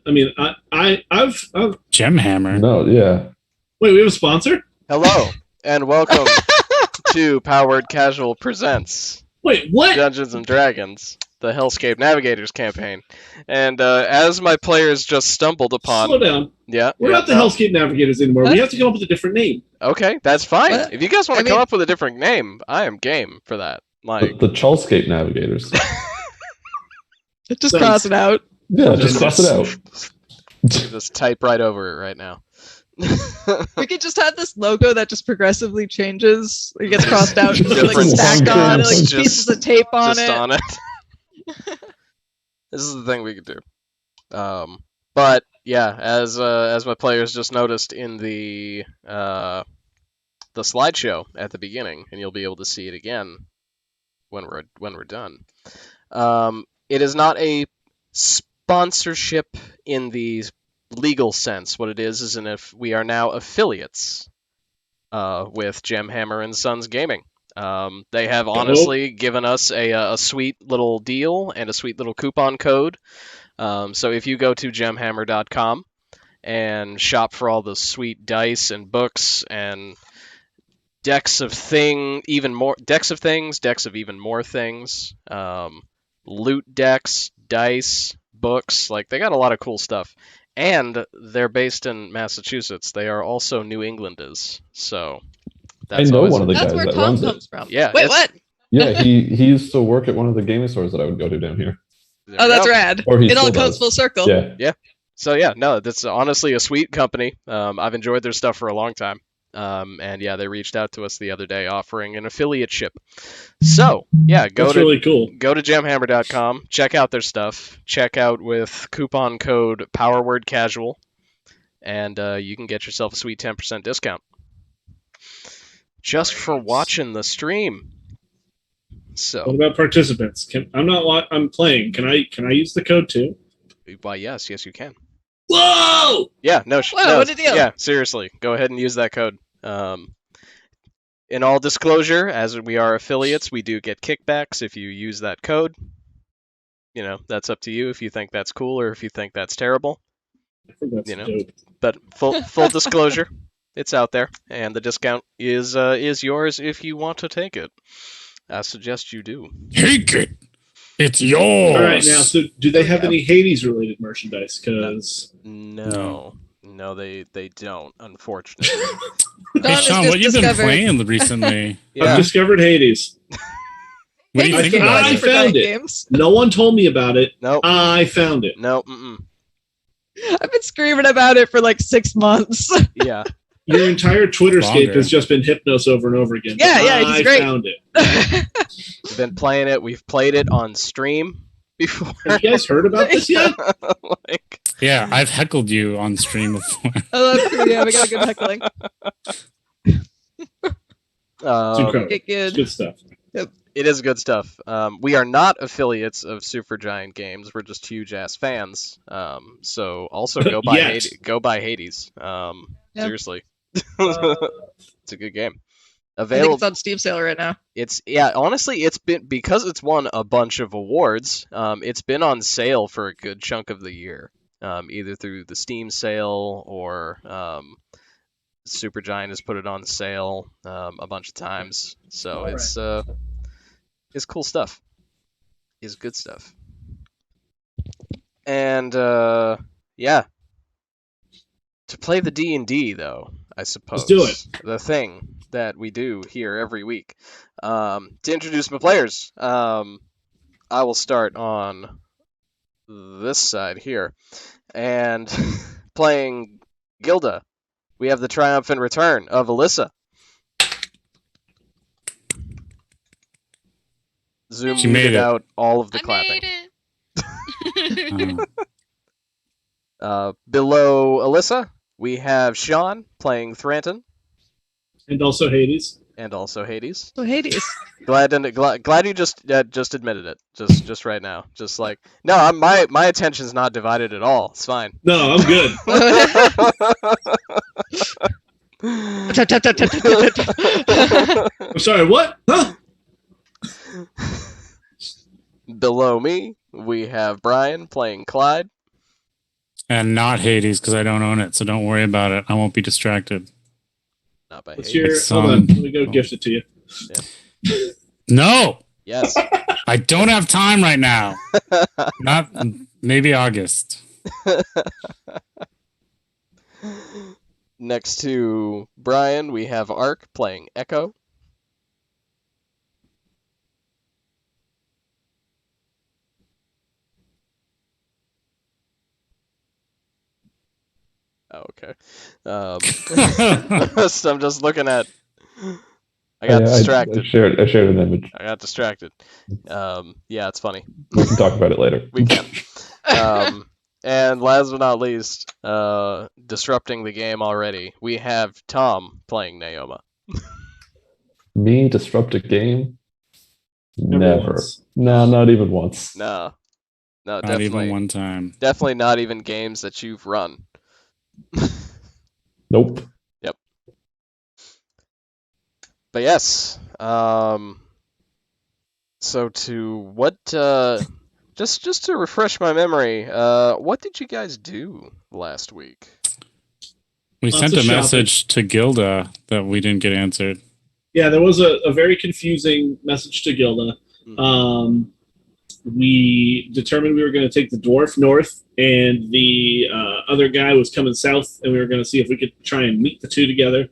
I mean, I've. Gemhammer. No, yeah. Wait, we have a sponsor? Hello, and welcome to Powered Casual Presents Wait, what? Dungeons and Dragons, the Hellscape Navigators campaign. And as my players just stumbled upon... Slow down. Yeah. We're not the Hellscape Navigators anymore. What? We have to come up with a different name. Okay, that's fine. What? If you guys want to I come mean- up with a different name, I am game for that. Like, The Chalscape Navigators. Just Sounds- cross it out. Yeah, just cross it out. just type right over it right now. We could just have this logo that just progressively changes. It gets crossed out, and like Different stacked on, strings. like Just- pieces of tape on just it. on it. This is the thing we could do. But yeah, as my players just noticed in the slideshow at the beginning, and you'll be able to see it again when we're done. It is not a sponsorship in the legal sense. What it is in if we are now affiliates with Gemhammer and Sons Gaming. They have honestly given us a sweet little deal and a sweet little coupon code. So if you go to gemhammer.com and shop for all the sweet dice and books and decks of things, decks of even more things, loot decks, dice, books, like they got a lot of cool stuff. And they're based in Massachusetts. They are also New Englanders. So that's I know always one of the That's guys where that Tom runs it. comes from. Yeah, Wait, it's- what? Yeah, he used to work at one of the gaming stores that I would go to down here. There Oh, we that's go. rad. Or he It all still comes does. full circle. Yeah. So yeah, no, that's honestly a sweet company. I've enjoyed their stuff for a long time. And yeah, they reached out to us the other day offering an affiliateship. So yeah, That's really cool. go to gemhammer.com, check out their stuff, check out with coupon code PowerWordCasual, and you can get yourself a sweet 10% discount just for watching the stream. What So about participants? I'm playing. Can I use the code too? why yes you can. Whoa! Yeah, no, Whoa, what a deal. Yeah, seriously, go ahead and use that code. In all disclosure, as we are affiliates, we do get kickbacks if you use that code. You know, that's up to you if you think that's cool or if you think that's terrible. I think that's You know. dope. But full disclosure, it's out there, and the discount is yours if you want to take it. I suggest you do. Take it. It's yours. All right, now, so do they have any Hades-related merchandise? Because No, they don't, unfortunately. Don Hey, has Sean, just what you been discovered- playing recently? Yeah. I've discovered Hades. What do you Thanks, think Game about I Boys it? for found Giant it. Games. No one told me about it. Nope. I found it. No. Mm-mm. I've been screaming about it for like 6 months. Yeah. Your entire Twitterscape Longer. has just been Hypnos over and over again. Yeah, yeah, I he's great. found it. We've been playing it. We've played it on stream before. Have you guys heard about this yet? Like, Yeah, I've heckled you on stream before. I love it. Yeah, we got a good heckling. It's incredible. Get It's good. good stuff. it is good stuff. We are not affiliates of Supergiant Games. We're just huge ass fans. So also go buy Yes. Hades. Go buy Hades. Yeah. Seriously, Uh, it's a good game. I think Available. it's on Steam sale right now. Honestly, it's been because it's won a bunch of awards. It's been on sale for a good chunk of the year, either through the Steam sale or Supergiant has put it on sale a bunch of times. So All it's cool stuff. It's good stuff. And yeah, to play the D&D though, I suppose. do it. The thing that we do here every week. To introduce my players, I will start on this side here. And playing Gilda, we have the triumphant return of Alyssa. Zoom She made muted it. out all of the I clapping. made it. Below Alyssa, we have Sean playing Thranton and also Hades. and also Hades. So Hades. Glad you just admitted it. Just right now. Just like no, my attention's not divided at all. It's fine. No, I'm good. I'm sorry, what? Huh? Below me, we have Brian playing Clyde. And not Hades because I don't own it, so don't worry about it. I won't be distracted. Not by What's Hades. your? It's, Hold on. um, Let me go gift it to you. No, Yes. I don't have time right now. Not maybe August. Next to Brian, we have Ark playing Echo. Oh, okay. So I'm just looking at. I got distracted. I shared an image. I got distracted. Yeah, it's funny. We can talk about it later. We can. And last but not least, disrupting the game already, we have Tom playing Naoma. Me disrupt a game? Never. once. No, not even once. No, Not definitely, even one time. definitely not even games that you've run. Nope. But yes, so to what? Just to refresh my memory, what did you guys do last week? We Lots sent of a shopping. message to Gilda that we didn't get answered. Yeah, there was a very confusing message to Gilda. We determined we were going to take the dwarf north, and the other guy was coming south, and we were going to see if we could try and meet the two together.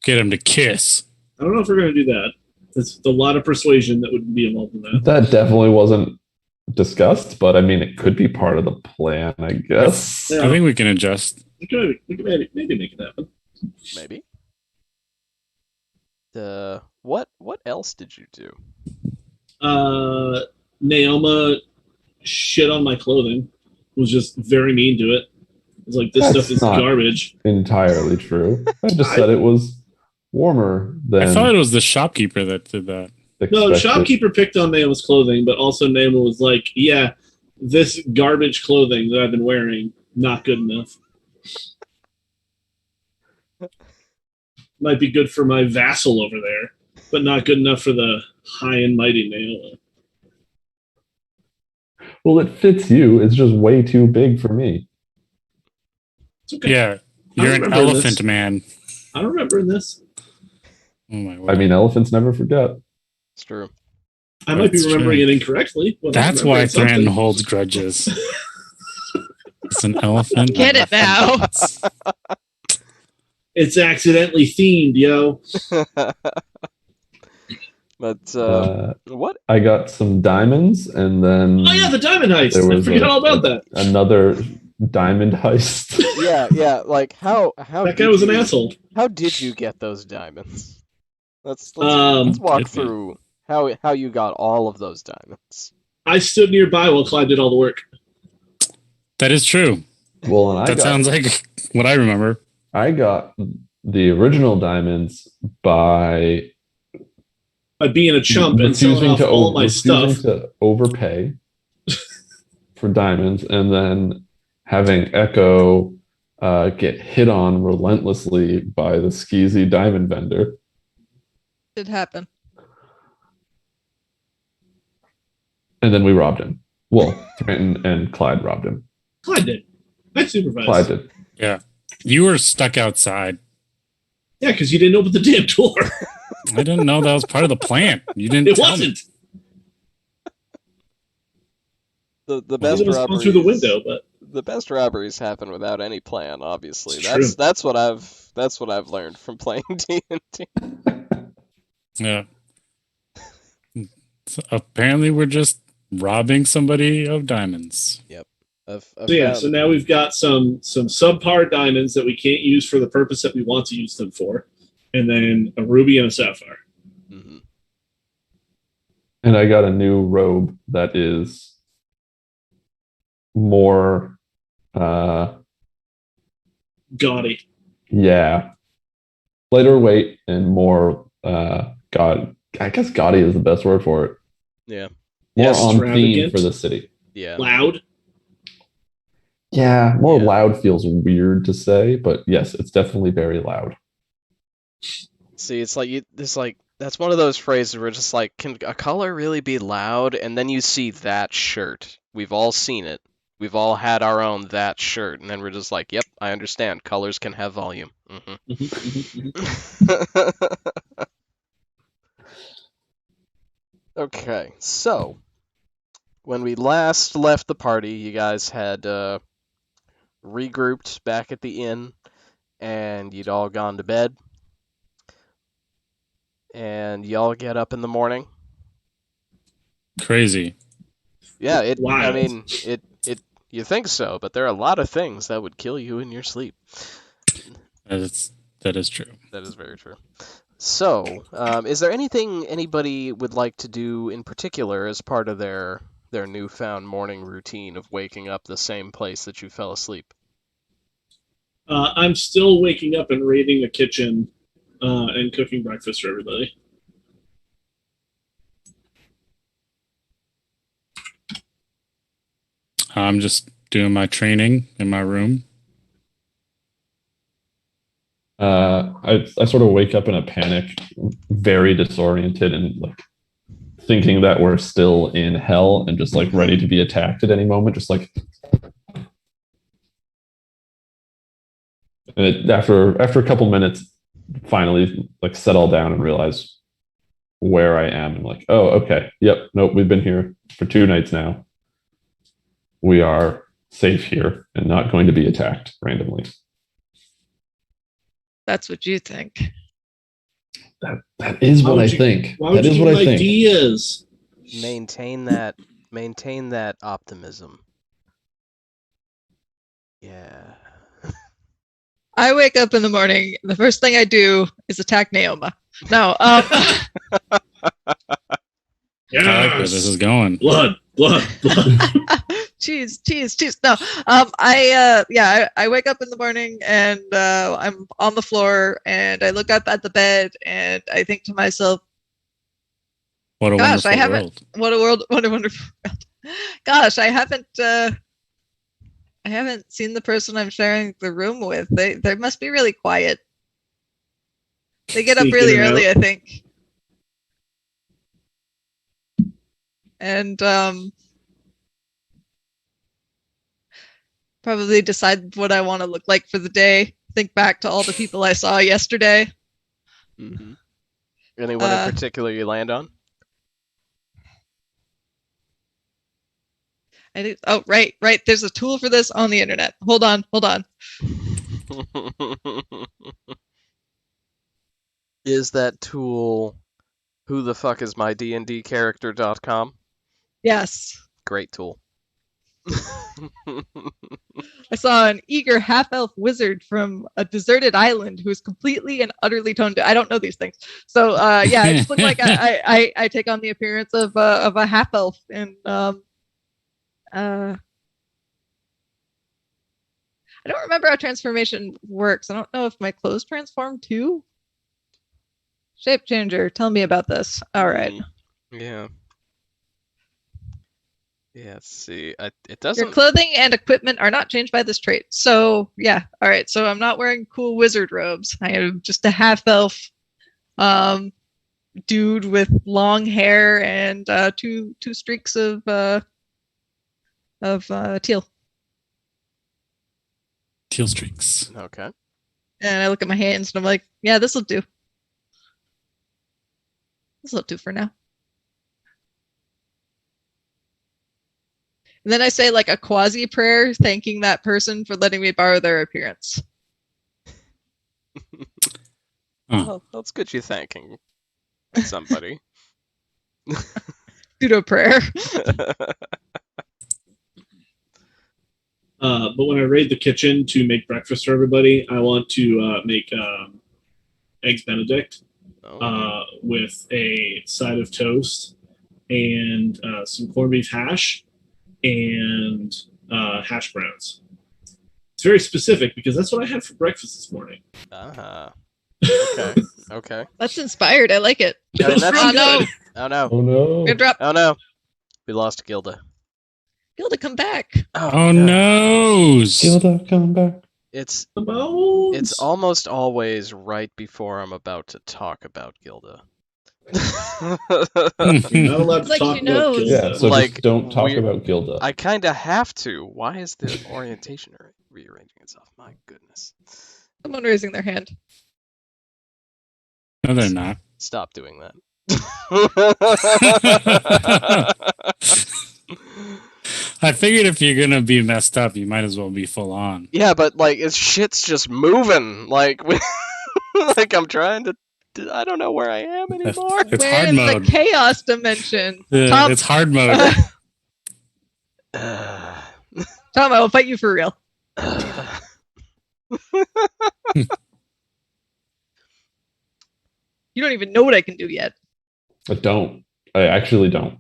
Get him to kiss. I don't know if we're going to do that. It's a lot of persuasion that would be involved in that. That definitely wasn't discussed, but I mean, it could be part of the plan, I guess. Yeah. I think we can adjust. We could maybe make it happen. Maybe. What else did you do? Naoma shit on my clothing. Was just very mean to it. It was like, this That's stuff is not garbage. Entirely true. I just said it was warmer than I thought it was the shopkeeper that did that. No, the expected. shopkeeper picked on Naoma's clothing, but also Naoma was like, yeah, this garbage clothing that I've been wearing, not good enough. Might be good for my vassal over there, but not good enough for the high and mighty Naoma. Well, it fits you. It's just way too big for me. It's okay. Yeah, I you're an remember elephant this. man. I don't remember this. Oh my I word. mean, elephants never forget. It's true. I might be That's remembering true. it incorrectly. But I'm That's why remembering something. Thranton holds grudges. It's an elephant. Get it now. It's accidentally themed, yo. But what? I got some diamonds, and then Oh yeah, the diamond heist. there I was forgot all about that. another diamond heist. Yeah. Like how? That guy was an asshole. How did you get those diamonds? Let's Um, walk Did we? through how you got all of those diamonds. I stood nearby while Clyde did all the work. That is true. Well, and That sounds like what I remember. I got the original diamonds by By being a chump and selling off all my stuff. to overpay for diamonds, and then having Echo get hit on relentlessly by the skeezy diamond vendor. Did happen. And then we robbed him. Well, Trenton and Clyde robbed him. Clyde did. I supervised. Clyde did. Yeah. You were stuck outside. Yeah, because you didn't open the damn door. I didn't know that was part of the plan. You didn't It tell me. wasn't. The It best was robberies through the window, but the best robberies happen without any plan. Obviously, It's that's what I've learned from playing D&D. Yeah. So apparently, we're just robbing somebody of diamonds. so now we've got some subpar diamonds that we can't use for the purpose that we want to use them for, and then a ruby and a sapphire. Mm-hmm. And I got a new robe that is more Gaudy. lighter weight and more I guess gaudy is the best word for it. Yeah. More Yes, on theme extravagant. for the city. Yeah. Loud. Yeah, more Yeah. loud feels weird to say, but yes, it's definitely very loud. See, it's like That's one of those phrases where it's just like, can a color really be loud? And then you see that shirt. We've all seen it. We've all had our own that shirt, and then we're just like, yep, I understand. Colors can have volume. Okay, so when we last left the party, you guys had regrouped back at the inn, and you'd all gone to bed. And y'all get up in the morning. Crazy. Yeah, I Wild. mean, you think so, but there are a lot of things that would kill you in your sleep. That is true. That is very true. So, is there anything anybody would like to do in particular as part of their newfound morning routine of waking up the same place that you fell asleep? I'm still waking up and raiding the kitchen and cooking breakfast for everybody. I'm just doing my training in my room. I sort of wake up in a panic, very disoriented, and like thinking that we're still in hell and just like ready to be attacked at any moment. Just like after a couple minutes, finally like settle down and realize where I am and like, oh, okay, yep, nope, we've been here for 2 nights now. We are safe here and not going to be attacked randomly. That's what you think. That is what I think. Why would That is you what I give think. ideas? Maintain that optimism. Yeah. I wake up in the morning. The first thing I do is attack Naoma. No. Yes. I like where this is going. Blood. Cheese. No. I wake up in the morning and I'm on the floor and I look up at the bed and I think to myself, What a gosh, wonderful I haven't. world. What a wonderful world. Gosh, I haven't seen the person I'm sharing the room with. They must be really quiet. They get up Sneak really in and early, out. I think. And probably decide what I want to look like for the day. Think back to all the people I saw yesterday. Mm-hmm. Anyone in particular you land on? Oh, right. There's a tool for this on the internet. Hold on. Is that tool who the fuck is my D&D character.com? Yes. Great tool. I saw an eager half-elf wizard from a deserted island who is completely and utterly toned down. I don't know these things, so I just look like I take on the appearance of a half-elf, and I don't remember how transformation works. I don't know if my clothes transform too. Shape changer. Tell me about this. All right. Yeah. Yeah, let's see. It doesn't. Your clothing and equipment are not changed by this trait. So, yeah. All right. So I'm not wearing cool wizard robes. I am just a half-elf dude with long hair and two streaks of teal. Teal streaks. Okay. And I look at my hands and I'm like, yeah, this will do. This will do for now. And then I say like a quasi prayer, thanking that person for letting me borrow their appearance. Well, that's good you're thanking somebody. Pseudo prayer. But when I raid the kitchen to make breakfast for everybody, I want to make eggs Benedict with a side of toast and some corned beef hash and hash browns. It's very specific because that's what I had for breakfast this morning. Okay. That's inspired. I like it. I mean, that's Oh no! Oh no! Oh no! Good drop. Oh no! We lost Gilda. Gilda, come back. Oh no! Gilda, come back. It's Bones. almost always right before I'm about to talk about Gilda. You're not allowed to Like talk she about knows. Gilda. Yeah, so Like, just don't talk we- about Gilda. I kind of have to. Why is the orientation rearranging itself? My goodness. Someone raising their hand. No, they're not. Stop doing that. I figured if you're gonna be messed up, you might as well be full on. Yeah, but like it's shit's just moving. Like, like I'm trying to. I don't know where I am anymore. It's We're hard in mode. the chaos dimension. Tom, It's hard mode. Tom, I will fight you for real. You don't even know what I can do yet. I don't. I actually don't.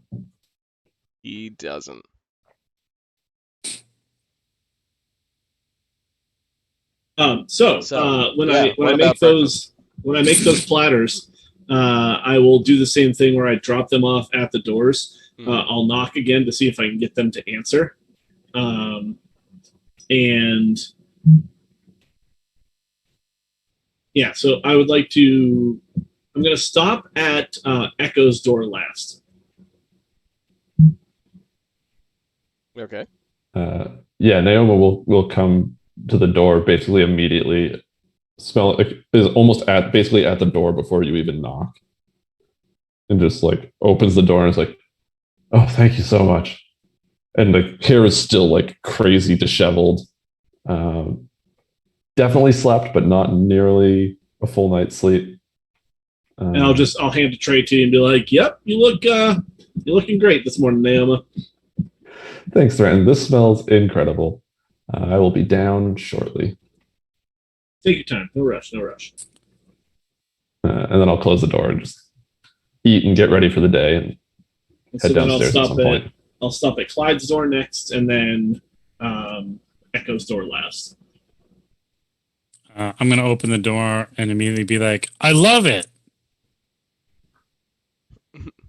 He doesn't. So when I make those platters, I will do the same thing where I drop them off at the doors. I'll knock again to see if I can get them to answer, and yeah. So I would like to. I'm going to stop at Echo's door last. Okay. Yeah, Naoma will come to the door basically immediately. Smell it is almost basically at the door before you even knock, and just like opens the door and is like, "Oh, thank you so much." And the hair is still like crazy disheveled. Definitely slept, but not nearly a full night's sleep. And I'll hand a tray to you and be like, "Yep, you're looking great this morning, Naoma." Thanks, Threaten. This smells incredible. I will be down shortly. Take your time. No rush. No rush. And then I'll close the door and just eat and get ready for the day and head downstairs at some point. I'll stop at Clyde's door next, and then Echo's door last. I'm gonna open the door and immediately be like, "I love it."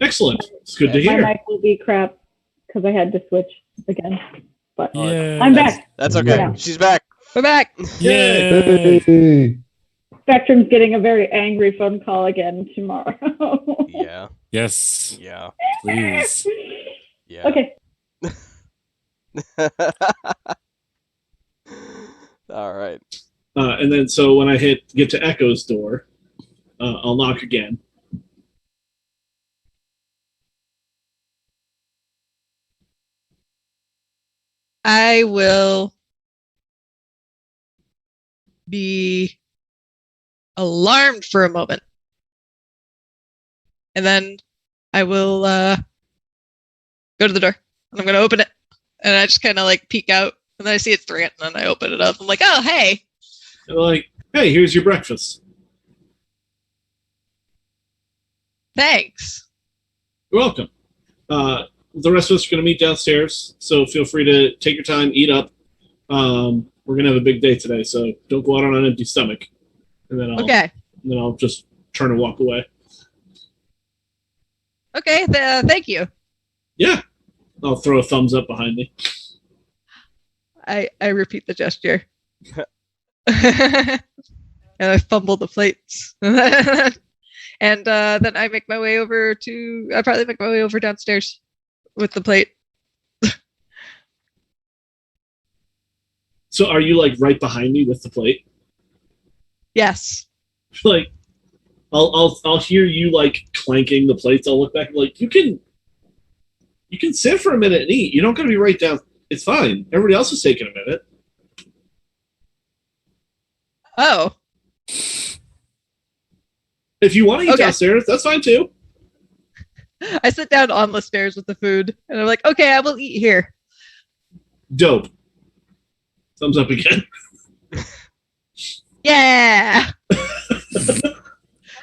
Excellent. It's good to My hear. mic will be crap because I had to switch again. But Yeah. I'm back. That's okay. Yeah. She's back. We're back. Yay! Hey. Spectrum's getting a very angry phone call again tomorrow. Yeah. Yes, Yeah. please. Yeah. Okay. All right. And then so when I get to Echo's door, I'll knock again. I will be alarmed for a moment. And then I will go to the door. And I'm going to open it. And I just kind of like peek out. And then I see it's Threat. And then I open it up. I'm like, oh, hey. And I'm like, "Hey, here's your breakfast." Thanks. You're welcome. The rest of us are going to meet downstairs, so feel free to take your time, eat up. We're going to have a big day today, so don't go out on an empty stomach. And then I'll just turn and walk away. Okay. Thank you. Yeah. I'll throw a thumbs up behind me. I repeat the gesture. And I fumble the plates. And then I make my way over I probably make my way over downstairs with the plate. So are you like right behind me with the plate? Yes. Like, I'll hear you like clanking the plates. I'll look back and like, you can sit for a minute and eat. You don't got to be right down. It's fine. Everybody else is taking a minute. Oh. If you want to eat Okay. downstairs, that's fine too. I sit down on the stairs with the food, and I'm like, okay, I will eat here. Dope. Thumbs up again. Yeah.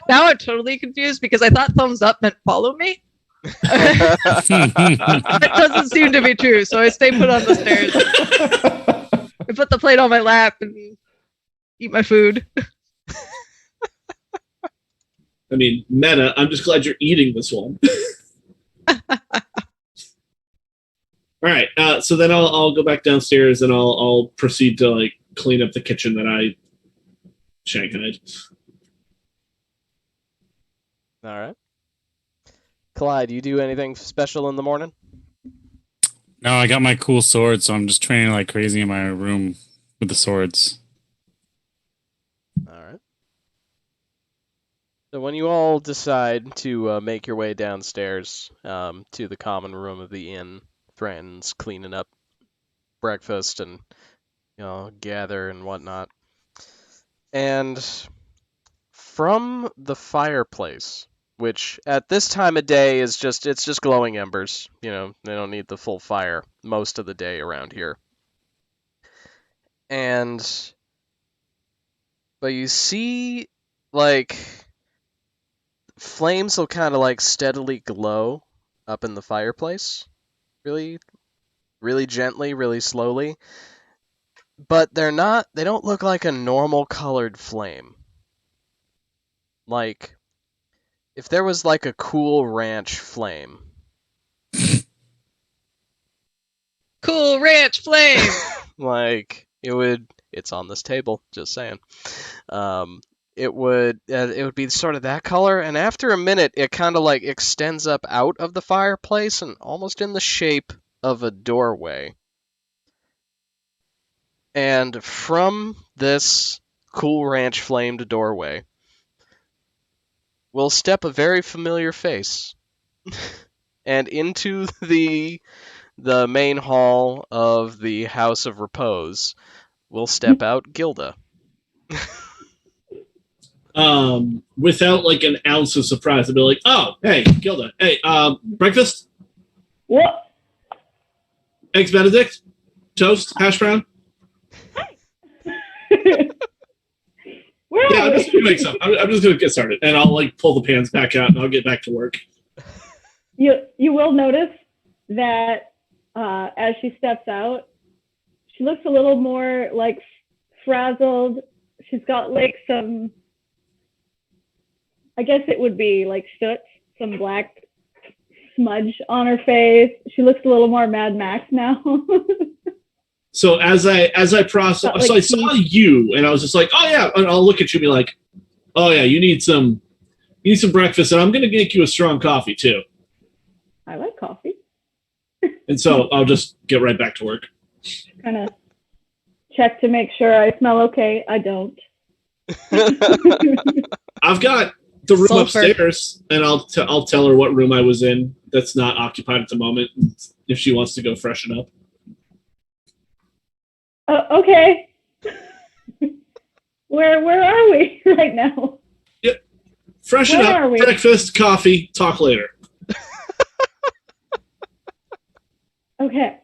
Now I'm totally confused because I thought thumbs up meant follow me. That doesn't seem to be true, so I stay put on the stairs. I put the plate on my lap and eat my food. I mean, meta. I'm just glad you're eating this one. All right. So then I'll go back downstairs and I'll proceed to like clean up the kitchen that I shanghaied. All right. Clyde, you do anything special in the morning? No, I got my cool sword, so I'm just training like crazy in my room with the swords. All right. So when you all decide to make your way downstairs to the common room of the inn, friends cleaning up breakfast and gather and whatnot, and from the fireplace, which at this time of day is just glowing embers. They don't need the full fire most of the day around here. But you see, like, flames will kind of like steadily glow up in the fireplace, really, really gently, really slowly. But they don't look like a normal colored flame. Like, if there was like a Cool Ranch flame. Cool Ranch flame. Like, it's on this table, just saying. It would be sort of that color, and after a minute, it kind of like extends up out of the fireplace and almost in the shape of a doorway. And from this Cool Ranch flamed doorway will step a very familiar face. And into the main hall of the House of Repose will step out Gilda. Without like an ounce of surprise, I'd be like, "Oh, hey, Gilda, hey, breakfast? What? Eggs Benedict, toast, hash brown." Where Yeah, are I'm we? just gonna make some. I'm just gonna get started, and I'll like pull the pans back out, and I'll get back to work. You will notice that as she steps out, she looks a little more like frazzled. She's got like some, I guess it would be like soot, some black smudge on her face. She looks a little more Mad Max now. So as I process, Like so I saw you, and I was just like, "Oh yeah," and I'll look at you and be like, "Oh yeah, you need some breakfast, and I'm gonna make you a strong coffee too." I like coffee. And so I'll just get right back to work. Kind of check to make sure I smell okay. I don't. I've got the room Sulfur. upstairs, and I'll tell her what room I was in that's not occupied at the moment, if she wants to go freshen up. Okay. Where are we right now? Yep. Freshen Where are up, we? breakfast, coffee, talk later. Okay.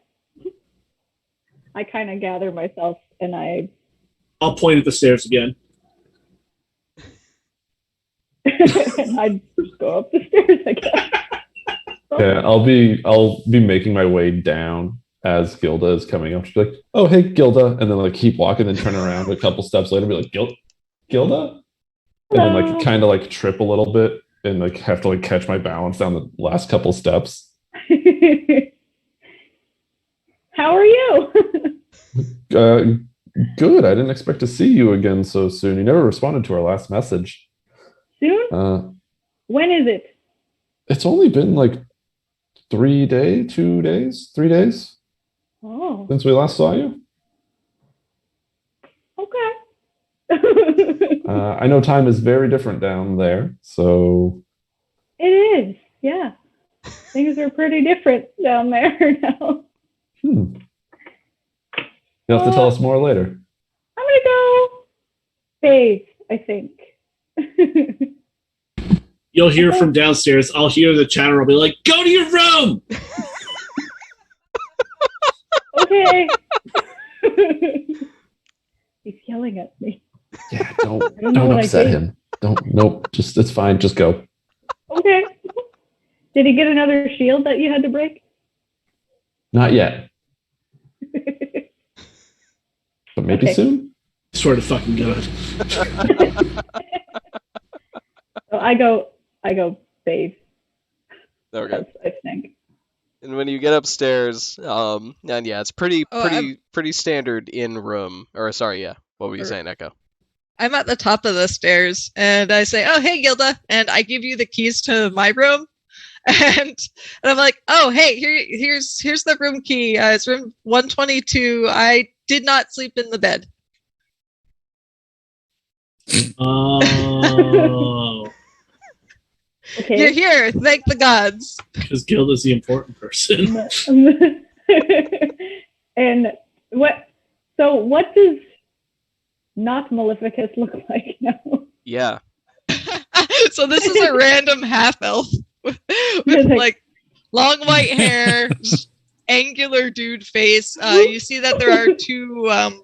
I kind of gather myself and I'll point at the stairs again. and I just go up the stairs, I guess. Yeah, I'll be making my way down as Gilda is coming up. She's like, "Oh, hey, Gilda," and then like keep walking, then turn around a couple steps later, and be like, "Gilda," and then like kind of like trip a little bit and like have to like catch my balance down the last couple steps. How are you? Good. I didn't expect to see you again so soon. You never responded to our last message. Soon? When is it? It's only been like 3 days, 2 days, 3 days Oh, since we last saw you. okay. I know time is very different down there, so It is, yeah. Things are pretty different down there now. you'll have to tell us more later. I'm gonna go bathe, I think. You'll hear from downstairs. I'll hear the chatter. I'll be like, "Go to your room." Okay. He's yelling at me. Yeah, don't know don't what I upset did. him. Nope. Just it's fine. Just go. Okay. Did he get another shield that you had to break? Not yet, but maybe Okay. soon. Swear to fucking God. So I go bathe. Okay. I think. And when you get upstairs, and yeah, it's pretty Oh, pretty standard in room. Or sorry, yeah. What were you saying, Echo? I'm at the top of the stairs and I say, "Oh, hey, Gilda." And I give you the keys to my room. and I'm like, oh hey, here's the room key. It's room 122. I did not sleep in the bed. Oh, Okay. You're here. Thank the gods. because Gilda's the important person. And what? So what does not Maleficus look like now? Yeah. So this is a random half elf with like long white hair, angular dude face. You see that there are two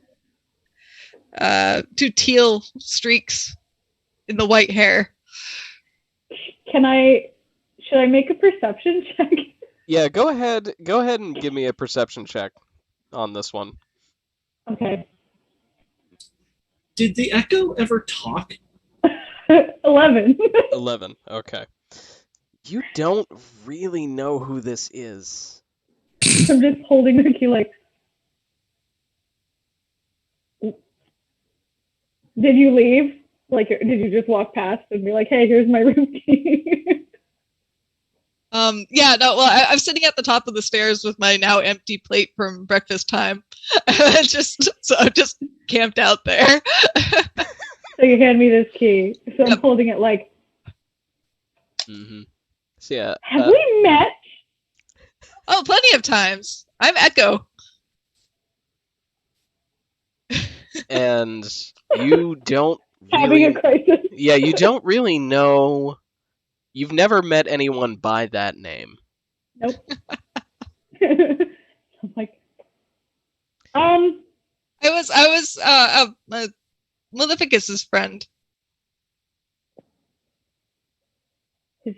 teal streaks in the white hair. Should I make a perception check? Yeah, go ahead and give me a perception check on this one. Okay. Did the Echo ever talk? 11. 11. Okay. You don't really know who this is. I'm just holding the key like, did you leave? Like, did you just walk past and be like, hey, here's my room key? Yeah, no, well, I'm sitting at the top of the stairs with my now empty plate from breakfast time. So I'm just camped out there. So you hand me this key. So I'm Yep. holding it like, Mm-hmm. So yeah. have we met? Oh, plenty of times. I'm Echo. And you don't Having a really... crisis. Yeah, you don't really know... You've never met anyone by that name. Nope. I'm like, I was Maleficus's friend. his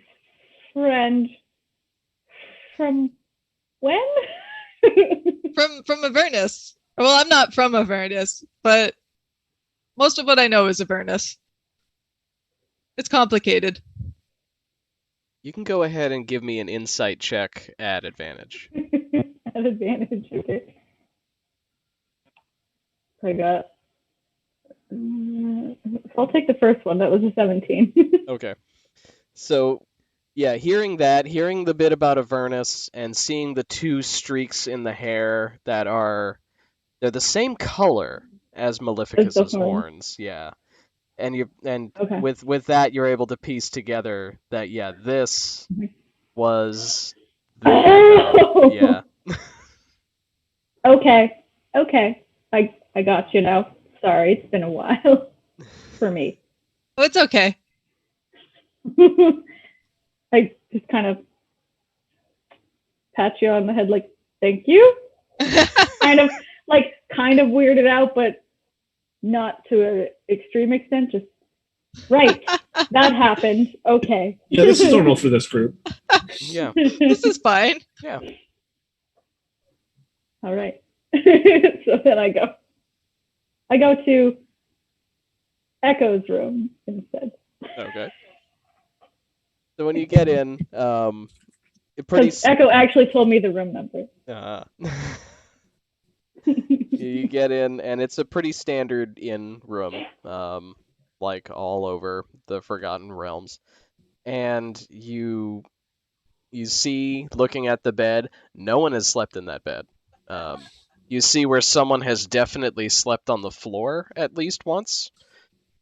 friend from when? From Avernus. Well, I'm not from Avernus, but most of what I know is Avernus. It's complicated. You can go ahead and give me an insight check at advantage. At advantage, okay. I got. I'll take the first one. That was a 17. Okay. So, yeah, hearing the bit about Avernus and seeing the two streaks in the hair that they're the same color as Maleficus's horns, yeah. And Okay. with that you're able to piece together that this was the Oh! yeah. Okay. I got you now. Sorry, it's been a while for me. Oh, it's okay. I just kind of pat you on the head like, thank you. kind of weirded out, but not to an extreme extent. Just right. That happened. Okay. Yeah, this is normal for this group. Yeah. This is fine. Yeah. All right. So then I go to Echo's room instead. Okay. So when you get in, Echo actually told me the room number. You get in, and it's a pretty standard inn room, like all over the Forgotten Realms. And you see, looking at the bed, no one has slept in that bed. You see where someone has definitely slept on the floor at least once.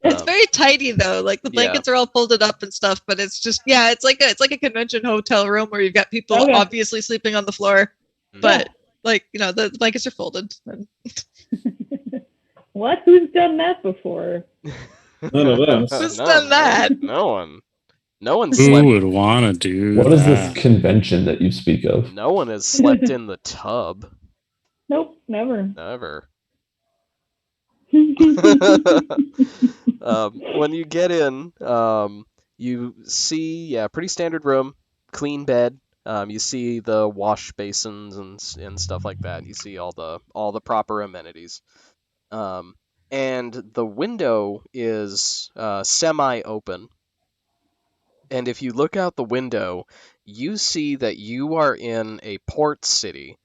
It's very tidy though. Like the blankets are all folded up and stuff, but it's just it's like a convention hotel room where you've got people obviously sleeping on the floor, but the blankets are folded. What? Who's done that before? None of us. Who's done that? No one. No one Who slept. would want to do What that? is this convention that you speak of? No one has slept in the tub. Nope, never. Never. When you get in, you see, pretty standard room, clean bed. You see the wash basins and stuff like that. You see all the proper amenities. And the window is semi-open. And if you look out the window, you see that you are in a port city.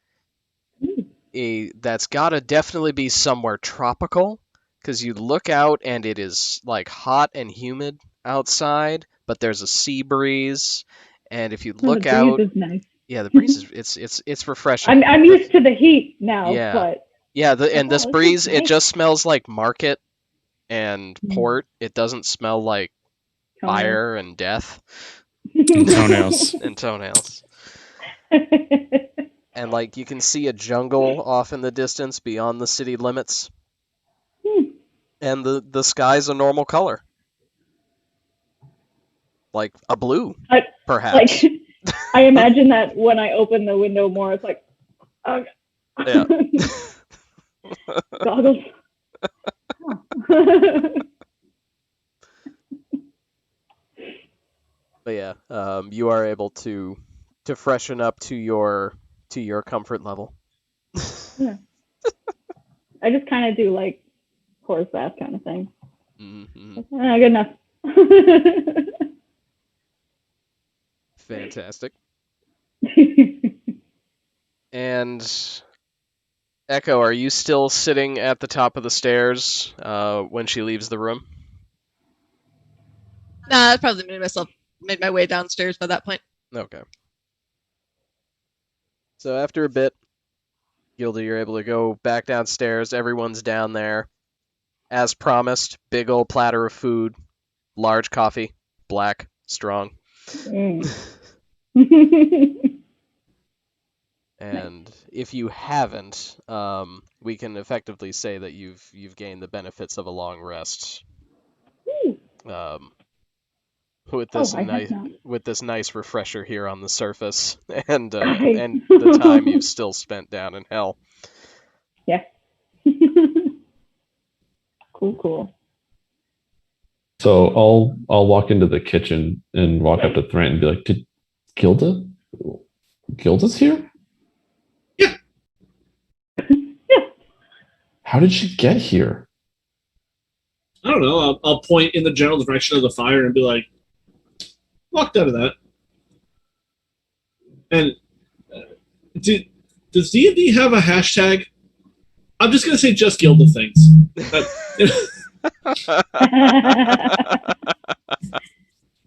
That's got to definitely be somewhere tropical, because you look out and it is like hot and humid outside, but there's a sea breeze, And if you Oh, look the out, breeze is nice. yeah, the breeze is it's refreshing. I'm used to the heat now, Yeah. but Yeah, and this oh, this is breeze, it nice. just smells like market and Mm. port. It doesn't smell like Toenails. fire and death And toenails. and toenails. And like you can see a jungle off in the distance beyond the city limits. And the sky's a normal color. Like a blue, perhaps. Like, I imagine that when I open the window more, it's like, oh, Yeah. goggles. But yeah, you are able to freshen up to your comfort level. Yeah. I just kind of do like horse bath kind of thing. Mm-hmm. Good enough. Fantastic. And Echo, are you still sitting at the top of the stairs when she leaves the room? Nah, I probably made my way downstairs by that point. Okay. So after a bit, Gilda, you're able to go back downstairs. Everyone's down there. As promised, big old platter of food, large coffee, black, strong. And if you haven't, we can effectively say that you've gained the benefits of a long rest. With this nice refresher here on the surface, and the time you've still spent down in hell. Yeah. Cool. So I'll walk into the kitchen and walk up to Threat and be like, "Did Gilda's here? Yeah. How did she get here?" I don't know. I'll point in the general direction of the fire and be like, walked out of that. And does D&D have a hashtag? I'm just gonna say just Gilda things.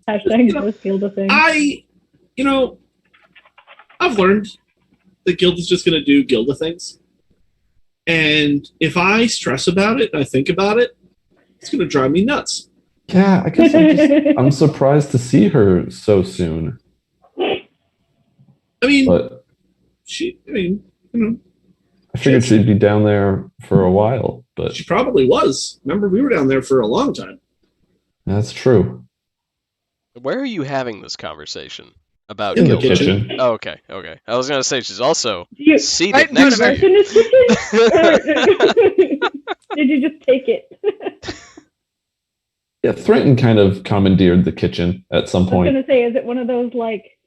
Hashtag just Gilda things. I've learned that Gilda's just gonna do Gilda things. And if I stress about it and I think about it, it's gonna drive me nuts. Yeah, I guess I'm surprised to see her so soon. I mean, but I figured she'd be down there for a while, but she probably was. Remember, we were down there for a long time. That's true. Where are you having this conversation about in Gilda? The kitchen. Oh, okay. I was gonna say she's also seated right next to front you. Did you just take it? Yeah, Threnton kind of commandeered the kitchen at some I was point. gonna say, is it one of those like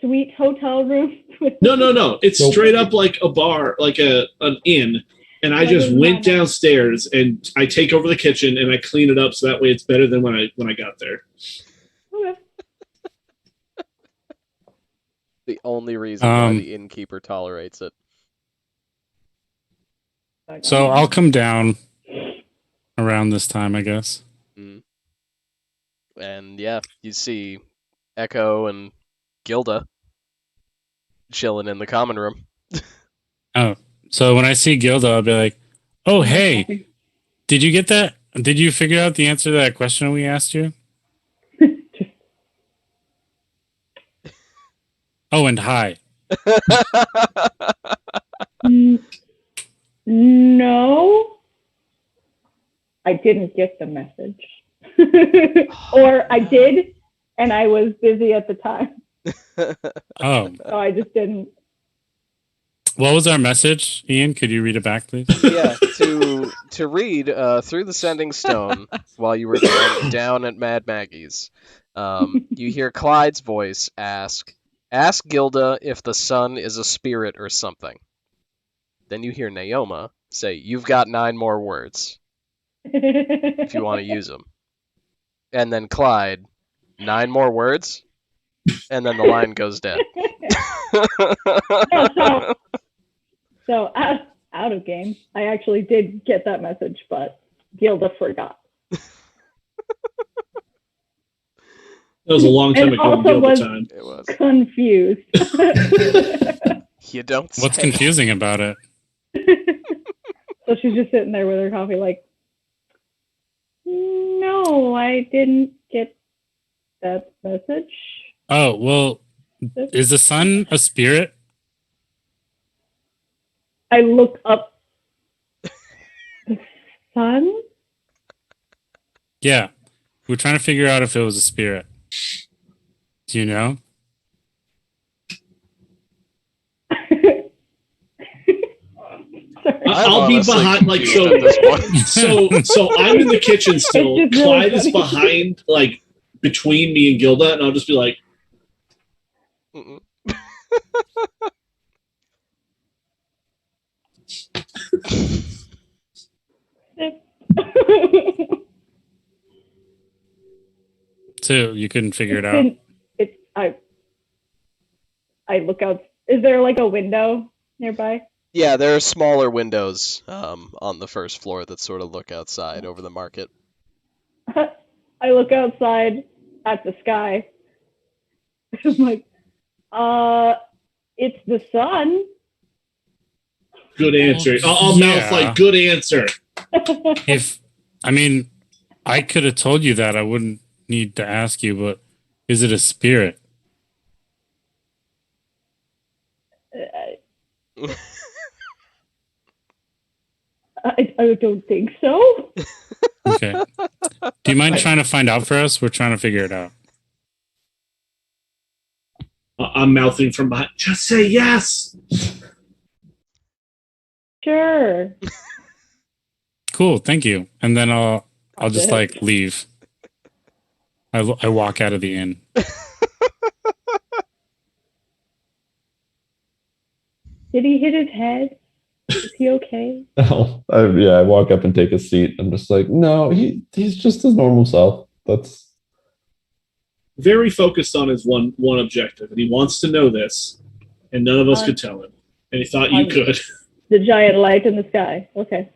suite hotel rooms? No. It's straight up like a bar, like an inn. And I just went downstairs and I take over the kitchen and I clean it up so that way it's better than when I got there. Okay. The only reason why the innkeeper tolerates it. So I'll come down around this time, I guess. And yeah, you see Echo and Gilda chilling in the common room. Oh, so when I see Gilda, I'll be like, "Oh, hey, did you get that? Did you figure out the answer to that question we asked you?" Oh, and hi. No, I didn't get the message. Or I did, and I was busy at the time. Oh. So I just didn't. What was our message, Ian? Could you read it back, please? Yeah, to read through the sending stone while you were down at Mad Maggie's. You hear Clyde's voice ask Gilda if the sun is a spirit or something. Then you hear Naoma say, "You've got 9 more words if you want to use them." And then Clyde, 9 more words? And then the line goes dead. So out of game, I actually did get that message, but Gilda forgot. That was a long time And ago in also Gilda was time. It was. confused. You don't say. What's confusing about it? So she's just sitting there with her coffee, like, no, I didn't get that message. Oh, well, is the sun a spirit? I look up. The sun? Yeah. We're trying to figure out if it was a spirit. Do you know? Sorry. I'll be honestly behind, like, confused at this point. so I'm in the kitchen still. It's just Clyde really is funny. behind, like, between me and Gilda, and I'll just be like, Mm-mm. So you couldn't figure it out? I look out. Is there like a window nearby? Yeah, there are smaller windows on the first floor that sort of look outside over the market. I look outside at the sky. I'm like, it's the sun. good answer. I'll mouth Yeah. like, good answer. I could have told you that. I wouldn't need to ask you, but is it a spirit? I don't think so. Okay. Do you mind trying to find out for us? We're trying to figure it out. I'm mouthing from behind. Just say yes. Sure. Cool. Thank you. And then I'll just like leave. I walk out of the inn. Did he hit his head? Is he okay? Oh, I walk up and take a seat. I'm just like, no, he's just his normal self. That's Very focused on his one objective, and he wants to know this, and none of us could tell him. And he thought you could. The giant light in the sky. Okay.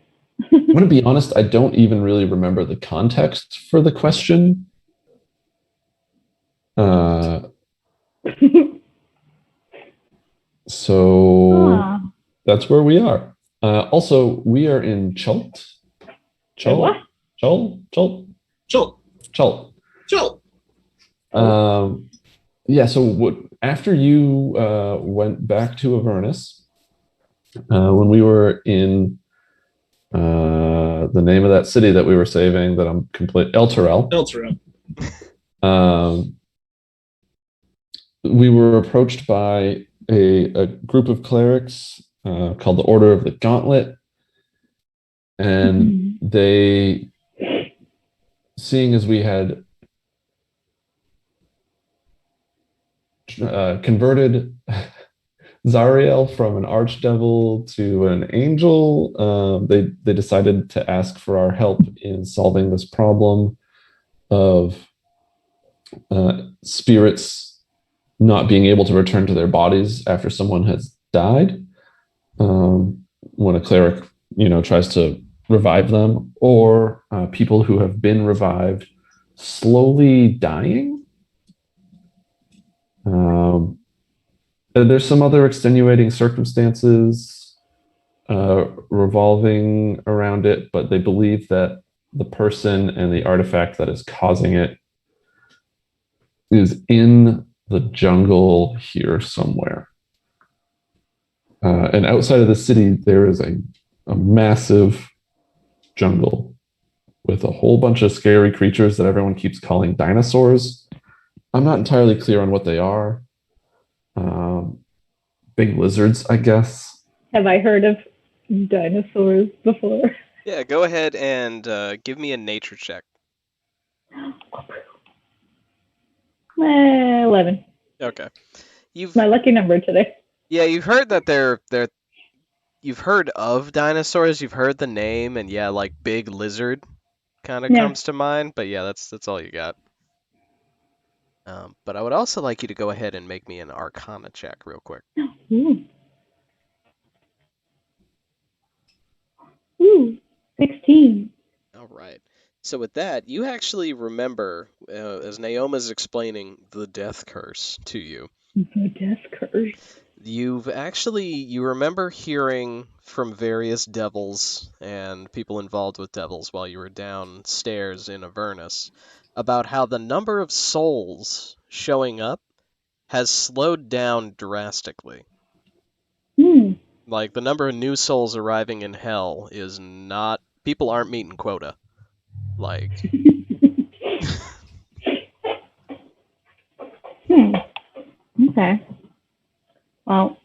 I'm going to be honest, I don't even really remember the context for the question. So that's where we are. Also, we are in Chult. What? Chult. Yeah, so after you went back to Avernus, when we were in the name of that city that we were saving, that I'm complete, El Terrell. We were approached by a group of clerics called the Order of the Gauntlet, and they, seeing as we had converted Zariel from an archdevil to an angel, they decided to ask for our help in solving this problem of spirits not being able to return to their bodies after someone has died. When a cleric, tries to revive them, or people who have been revived slowly dying. There's some other extenuating circumstances revolving around it, but they believe that the person and the artifact that is causing it is in the jungle here somewhere. And outside of the city, there is a massive jungle with a whole bunch of scary creatures that everyone keeps calling dinosaurs. I'm not entirely clear on what they are. Big lizards, I guess. Have I heard of dinosaurs before? Yeah, go ahead and give me a nature check. 11. Okay. My lucky number today. Yeah, you've heard that you've heard of dinosaurs, you've heard the name, and yeah, like big lizard kind of comes to mind, but yeah, that's all you got. But I would also like you to go ahead and make me an Arcana check real quick. Ooh, 16. All right. So with that, you actually remember, as Naoma's explaining the death curse to you, The death curse. you remember hearing from various devils and people involved with devils while you were downstairs in Avernus about how the number of souls showing up has slowed down drastically. Like, the number of new souls arriving in hell is not... People aren't meeting quota. Like... Okay. Well,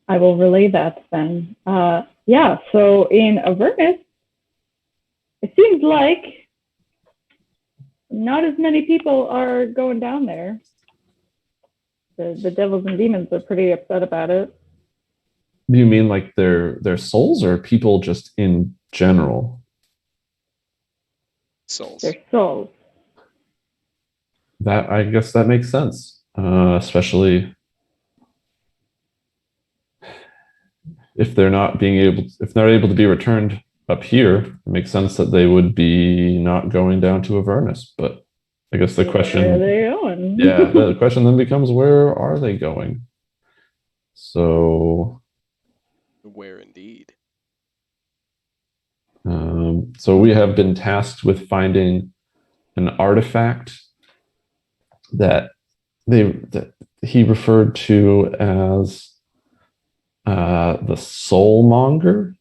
I will relay that then. Yeah, so in Avernus, it seems like not as many people are going down there. The devils and demons are pretty upset about it. Do you mean like their souls or people just in general? Souls. Their souls. That I guess that makes sense, especially if they're not able to be returned up here. It makes sense that they would be not going down to Avernus. But I guess the question, where are they going? Yeah, the question then becomes, where are they going? So, where indeed? So we have been tasked with finding an artifact that he referred to as the Soulmonger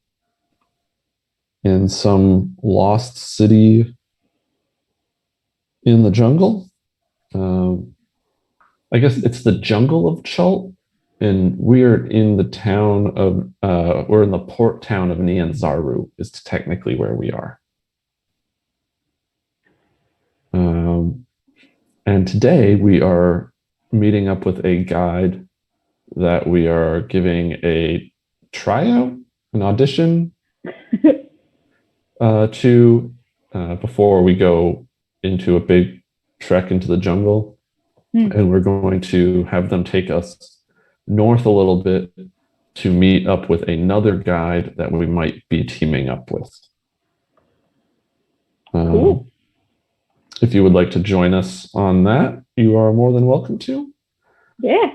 in some lost city in the jungle. I guess it's the jungle of Chult, and we're in the town of we're in the port town of Nianzaru is technically where we are. And today we are meeting up with a guide that we are giving a tryout, an audition to before we go into a big trek into the jungle. And we're going to have them take us north a little bit to meet up with another guide that we might be teaming up with. Cool. If you would like to join us on that, you are more than welcome to. Yeah.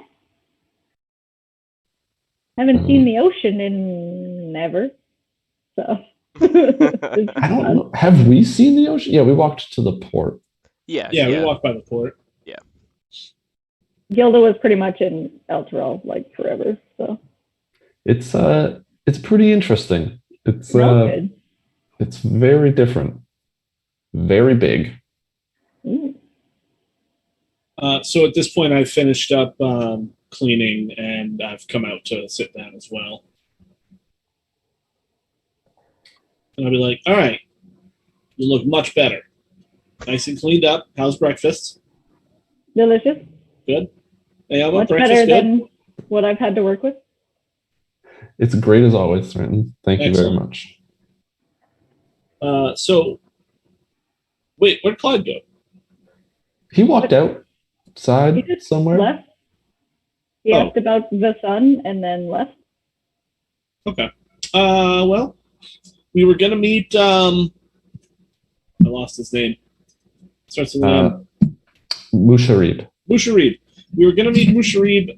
Haven't seen the ocean in ever. So I don't know. Have we seen the ocean? Yeah, we walked to the port. Yeah, we walked by the port. Yeah. Gilda was pretty much in El like forever. So it's pretty interesting. It's it's very different, very big. So at this point, I've finished up cleaning, and I've come out to sit down as well. And I'll be like, all right, you look much better. Nice and cleaned up. How's breakfast? Delicious. Good. Hey, much better than what I've had to work with. It's great as always, Trenton. Thank you very much. So, wait, where'd Clyde go? He walked outside somewhere. Left. He asked about the sun and then left. Okay. Well, we were gonna meet. I lost his name. Starts with an M. Musharib. Musharib. We were gonna meet Musharib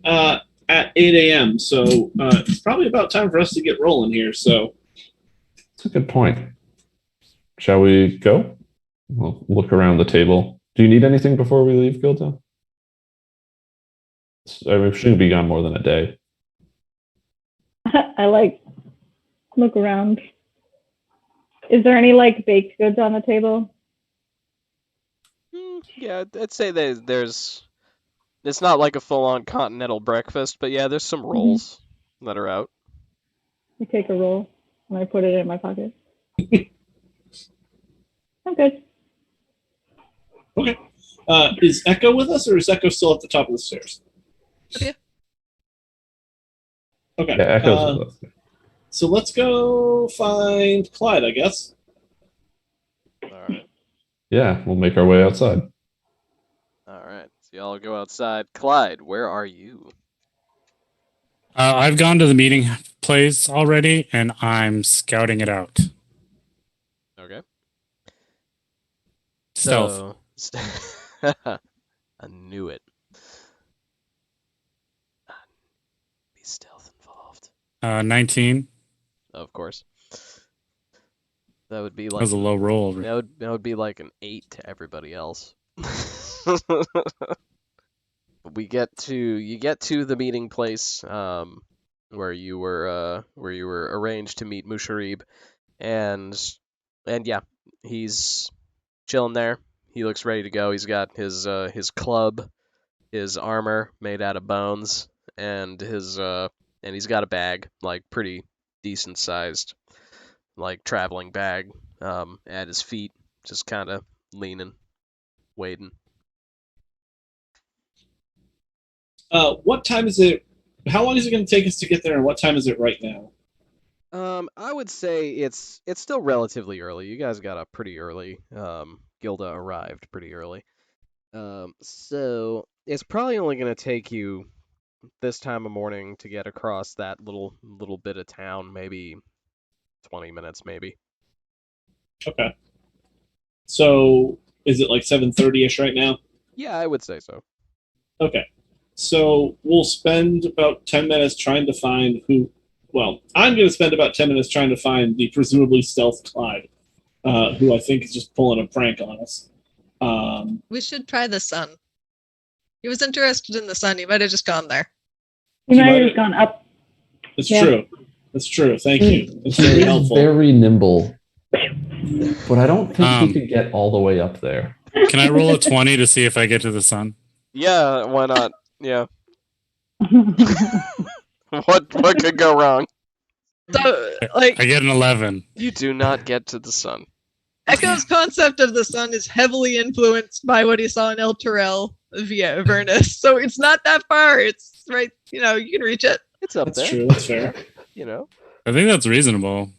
at 8 a.m. So it's probably about time for us to get rolling here. So that's a good point. Shall we go? We'll look around the table. Do you need anything before we leave, Gilda? We shouldn't be gone more than a day. I look around. Is there any baked goods on the table? Yeah, I'd say there's. It's not like a full-on continental breakfast, but yeah, there's some rolls that are out. I take a roll and I put it in my pocket. I'm good. Okay. Is Echo with us, or is Echo still at the top of the stairs? Okay. Okay. Yeah, Echo's with us. So let's go find Clyde, I guess. All right. Yeah, we'll make our way outside. All right. So y'all go outside. Clyde, where are you? I've gone to the meeting place already, and I'm scouting it out. Okay. Stealth. So, I knew it. Be stealth involved. 19. Of course. That would be That like was a low roll. that would be like an 8 to everybody else. You get to the meeting place where you were arranged to meet Musharib, and yeah, he's chilling there. He looks ready to go. He's got his club, his armor made out of bones, and he's got a bag, like pretty decent sized, like traveling bag, at his feet, just kind of leaning, waiting. What time is it? How long is it going to take us to get there, and what time is it right now? I would say it's still relatively early. You guys got up pretty early. Gilda arrived pretty early. So it's probably only gonna take you this time of morning to get across that little bit of town, maybe 20 minutes, maybe. Okay. So is it like 7:30ish right now? Yeah, I would say so. Okay. So we'll spend about 10 minutes trying to find who. Well, I'm going to spend about 10 minutes trying to find the presumably stealth Clyde, who I think is just pulling a prank on us. We should try the sun. He was interested in the sun. He might have just gone there. He might have gone up. That's Yeah. true. That's true. Thank you. It's very He's helpful. very nimble, but I don't think he could get all the way up there. Can I roll a 20 to see if I get to the sun? Yeah, why not? Yeah. What could go wrong? So, like, I get an 11. You do not get to the sun. Echo's concept of the sun is heavily influenced by what he saw in El Terrell via Avernus. So it's not that far. It's right, you can reach it. It's up That's there. true. That's fair. I think that's reasonable.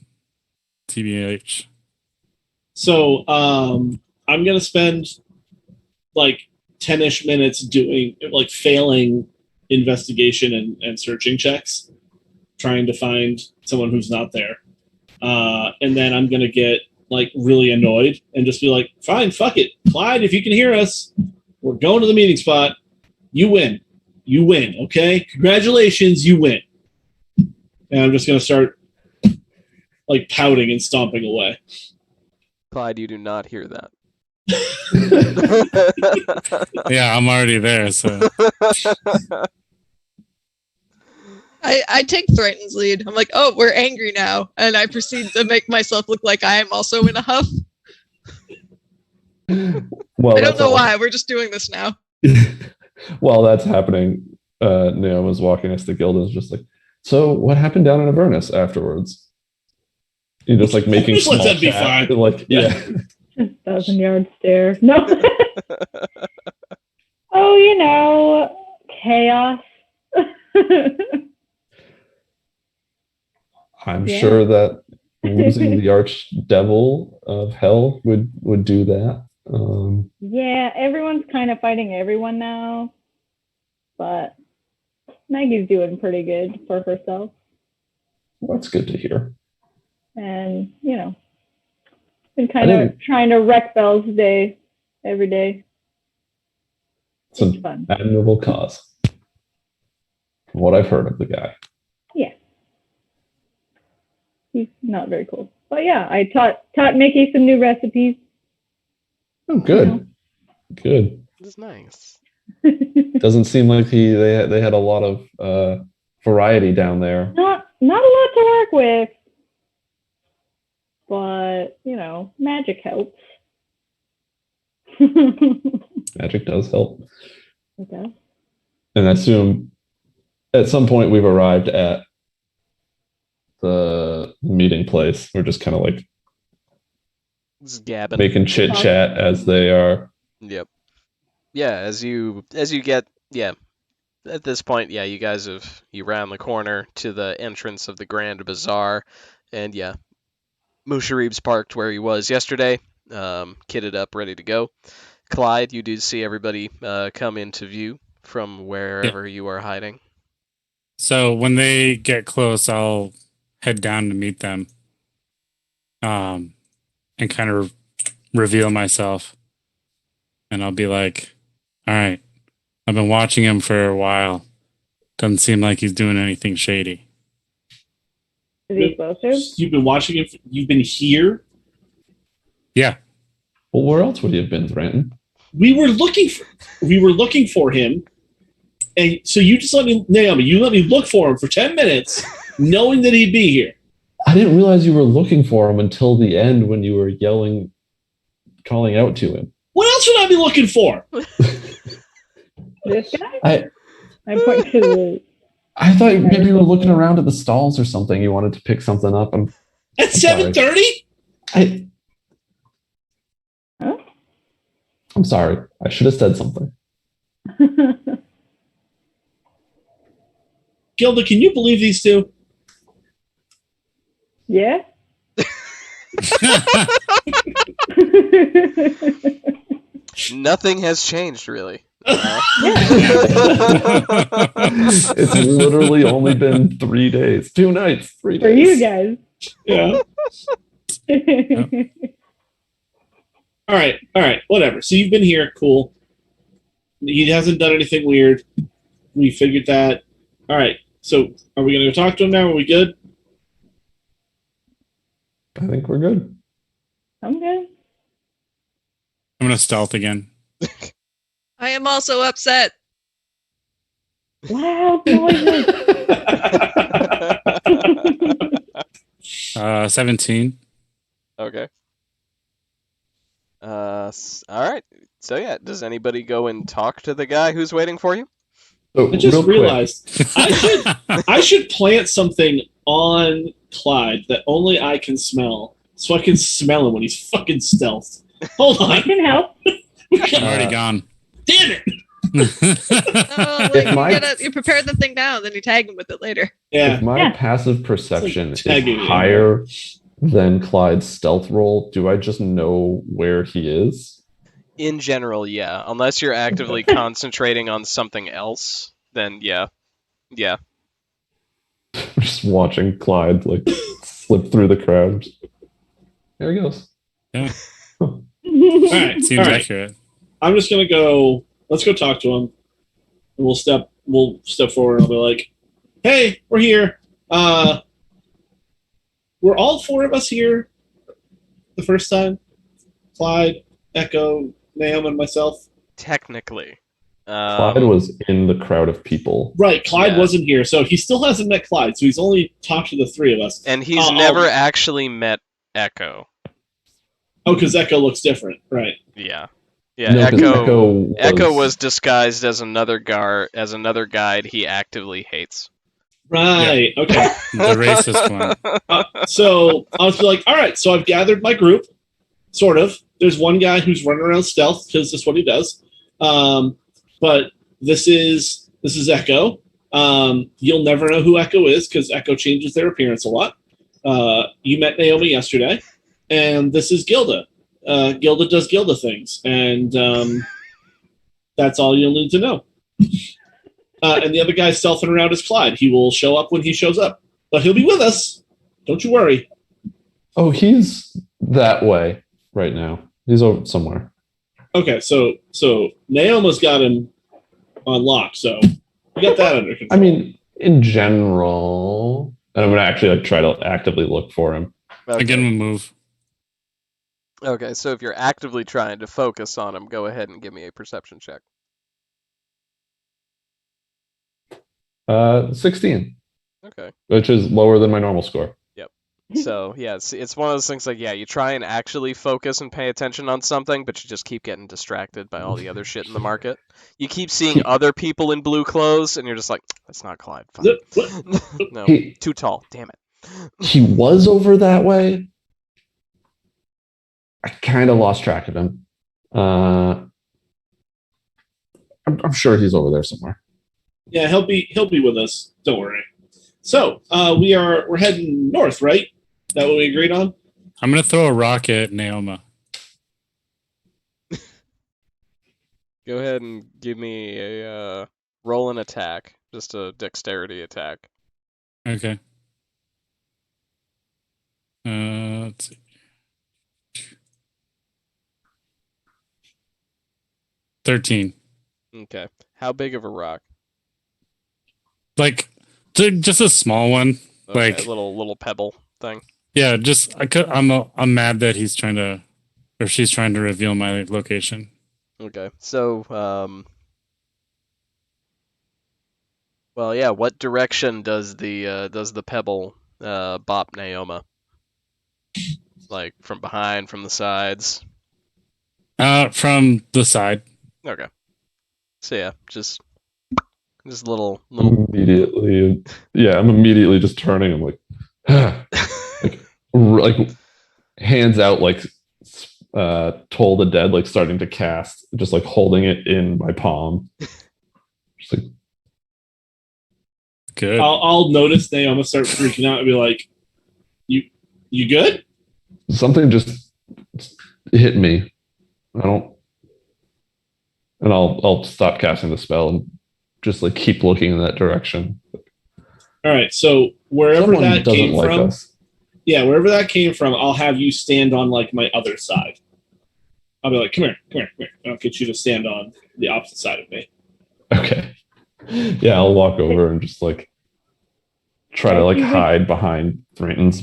TBH. So I'm going to spend like 10-ish minutes doing like failing investigation and searching checks, trying to find someone who's not there. And then I'm going to get like really annoyed and just be like, fine, fuck it. Clyde, if you can hear us, we're going to the meeting spot. You win. You win, okay? Congratulations, you win. And I'm just going to start like pouting and stomping away. Clyde, you do not hear that. Yeah, I'm already there, so. I take Threaten's lead. I'm like, oh, we're angry now. And I proceed to make myself look like I am also in a huff. Well, I don't know why. We're just doing this now. While that's happening, Naoma's walking next to Gilda and is just like, so what happened down in Avernus afterwards? You're just like making Just let small that be chat. fine. Like, yeah. 1,000-yard stare. No. Oh, chaos. I'm sure that losing the archdevil of hell would do that. Yeah, everyone's kind of fighting everyone now, but Maggie's doing pretty good for herself. Well, that's good to hear. And, been kind of trying to wreck Belle's day every day. It's an fun. admirable cause, from what I've heard of the guy. Yeah. He's not very cool. But yeah, I taught Mickey some new recipes. Oh, good. Good. That's nice. Doesn't seem like they had a lot of variety down there. Not a lot to work with. But, magic helps. Magic does help. It does. And I assume at some point we've arrived at the meeting place. We're just kind of like Just gabbing. making chit chat as they are. Yep. Yeah, as you get, yeah, at this point, yeah, you guys you round the corner to the entrance of the Grand Bazaar, and yeah, Musharib's parked where he was yesterday, kitted up, ready to go. Clyde, you do see everybody come into view from wherever you are hiding. So when they get close, I'll head down to meet them, and kind of reveal myself. and I'll be like, all right, I've been watching him for a while. Doesn't seem like he's doing anything shady. Is he supposed to? You've been watching him. You've been here. Yeah. Well, where else would he have been, Brandon? We were looking for him, and so you just let me, Naomi. You let me look for him for 10 minutes, knowing that he'd be here. I didn't realize you were looking for him until the end when you were yelling, calling out to him. What else would I be looking for? This guy? I point to the. I thought maybe you were looking around at the stalls or something. You wanted to pick something up. At 7:30? I'm sorry. I should have said something. Gilda, can you believe these two? Yeah. Nothing has changed, really. It's literally only been 3 days, 2 nights, 3 days. For you guys. Yeah. All right, whatever. So you've been here, cool. He hasn't done anything weird. We figured that. All right, so are we going to go talk to him now? Are we good? I think we're good. I'm good. I'm going to stealth again. I am also upset. Loud noises. 17. Okay. All right. So yeah, does anybody go and talk to the guy who's waiting for you? So, I just real quick, realized I should plant something on Clyde that only I can smell, so I can smell him when he's fucking stealthed. Hold I on. can help. I'm already gone. Damn it! Oh, like you prepare the thing now, then you tag him with it later. Yeah. if my passive perception It's like is tagging you. higher than Clyde's stealth roll, do I just know where he is? In general, yeah. Unless you're actively concentrating on something else, then yeah. Yeah. Just watching Clyde like slip through the crowd. There he goes. Yeah, All right. seems All right. accurate. I'm just gonna go. Let's go talk to him. And we'll step forward. I'll be like, "Hey, we're here. We're all four of us here. The first time, Clyde, Echo, Naomi, and myself. Technically. Clyde was in the crowd of people. Right. Clyde Yeah. wasn't here, so he still hasn't met Clyde. So he's only talked to the three of us. And he's never actually met Echo. Oh, because Echo looks different. Right. Yeah. Yeah, No, 'cause Echo was disguised as another guide he actively hates. Right. Okay. The racist one. So I was like, all right. So I've gathered my group, sort of. There's one guy who's running around stealth because that's what he does. But this is Echo. You'll never know who Echo is because Echo changes their appearance a lot. You met Naomi yesterday, and this is Gilda. Gilda does Gilda things, and that's all you'll need to know. And the other guy's stealthing around is Clyde. He will show up when he shows up, but he'll be with us. Don't you worry. Oh, he's that way right now. He's over somewhere. Okay, so Naoma's got him on lock, so we got that under control. I mean, in general, and I'm gonna actually try to actively look for him. Okay. Again, we move. Okay, so if you're actively trying to focus on him, go ahead and give me a perception check. 16, Okay. which is lower than my normal score. So, yeah, it's one of those things like, yeah, you try and actually focus and pay attention on something, but you just keep getting distracted by all the other shit in the market. You keep seeing other people in blue clothes, and you're just like, that's not Clyde. Fine. No, too tall. Damn it. He was over that way. I kind of lost track of him. I'm sure he's over there somewhere. Yeah, he'll be with us. Don't worry. So we're heading north, right? Is that what we agreed on? I'm going to throw a rock at Naoma. Go ahead and give me a roll and attack. Just a dexterity attack. Okay. Let's see. 13. Okay. How big of a rock? Like, just a small one. Okay, Like, little pebble thing. yeah, I'm mad that he's trying to, or she's trying to reveal my location. Okay. So, well, yeah. What direction does the pebble bop Naoma? Like from behind, from the sides? From the side. Okay. So yeah, just little. Immediately, yeah, I'm immediately just turning. I'm like, like hands out, like Toll the Dead, like starting to cast, just like holding it in my palm. Just like, Good. I'll notice Naoma start freaking out and be like, "You good?" something just hit me. I don't, and I'll stop casting the spell and just like keep looking in that direction. All right. So wherever Someone that doesn't came like from, us. yeah, wherever that came from, I'll have you stand on like my other side. I'll be like, "Come here." I'll get you to stand on the opposite side of me. Okay. Yeah, I'll walk over and just like try to like hide behind Thranton's.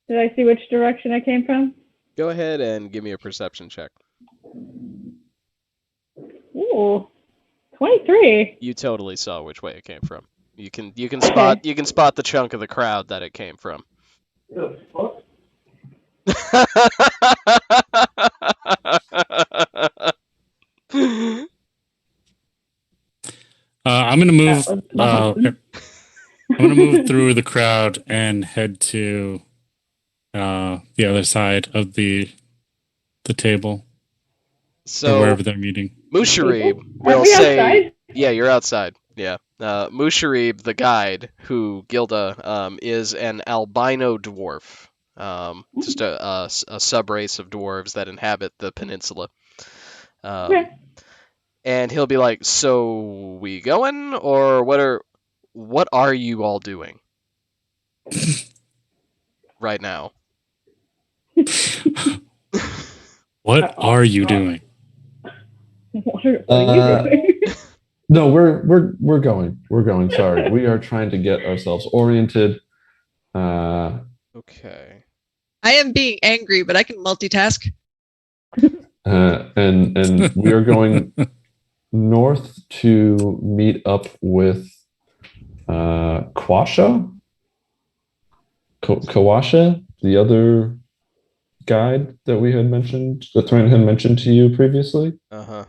Did I see which direction I came from? Go ahead and give me a perception check. Ooh, 23. You totally saw which way it came from. You can spot the chunk of the crowd that it came from. I'm gonna move. That was awesome. I'm gonna move through the crowd and head to the other side of the table, or So wherever they're meeting. Musharib Are will we say, outside? "Yeah, you're outside." Yeah. Musharib, the guide, who Gilda is an albino dwarf, just a subrace of dwarves that inhabit the peninsula. Okay. And he'll be like, "So we going, or what are you all doing right now?" What are you doing? What are you doing? No, we're going. We're going. Sorry, we are trying to get ourselves oriented. Okay. I am being angry, but I can multitask. And we are going north to meet up with Kawasha, the other guide that we had mentioned, that Thran had mentioned to you previously. Uh-huh.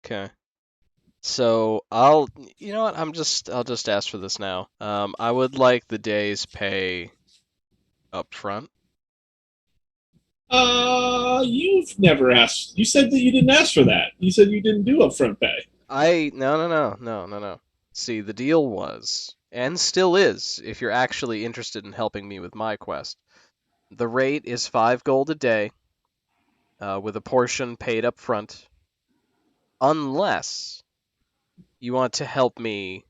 Okay. So you know what? I'll just ask for this now. I would like the day's pay up front. You've never asked. You said that you didn't ask for that. You said you didn't do upfront pay. No. See, the deal was, and still is, if you're actually interested in helping me with my quest, the rate is 5 gold a day, with a portion paid up front, unless you want to help me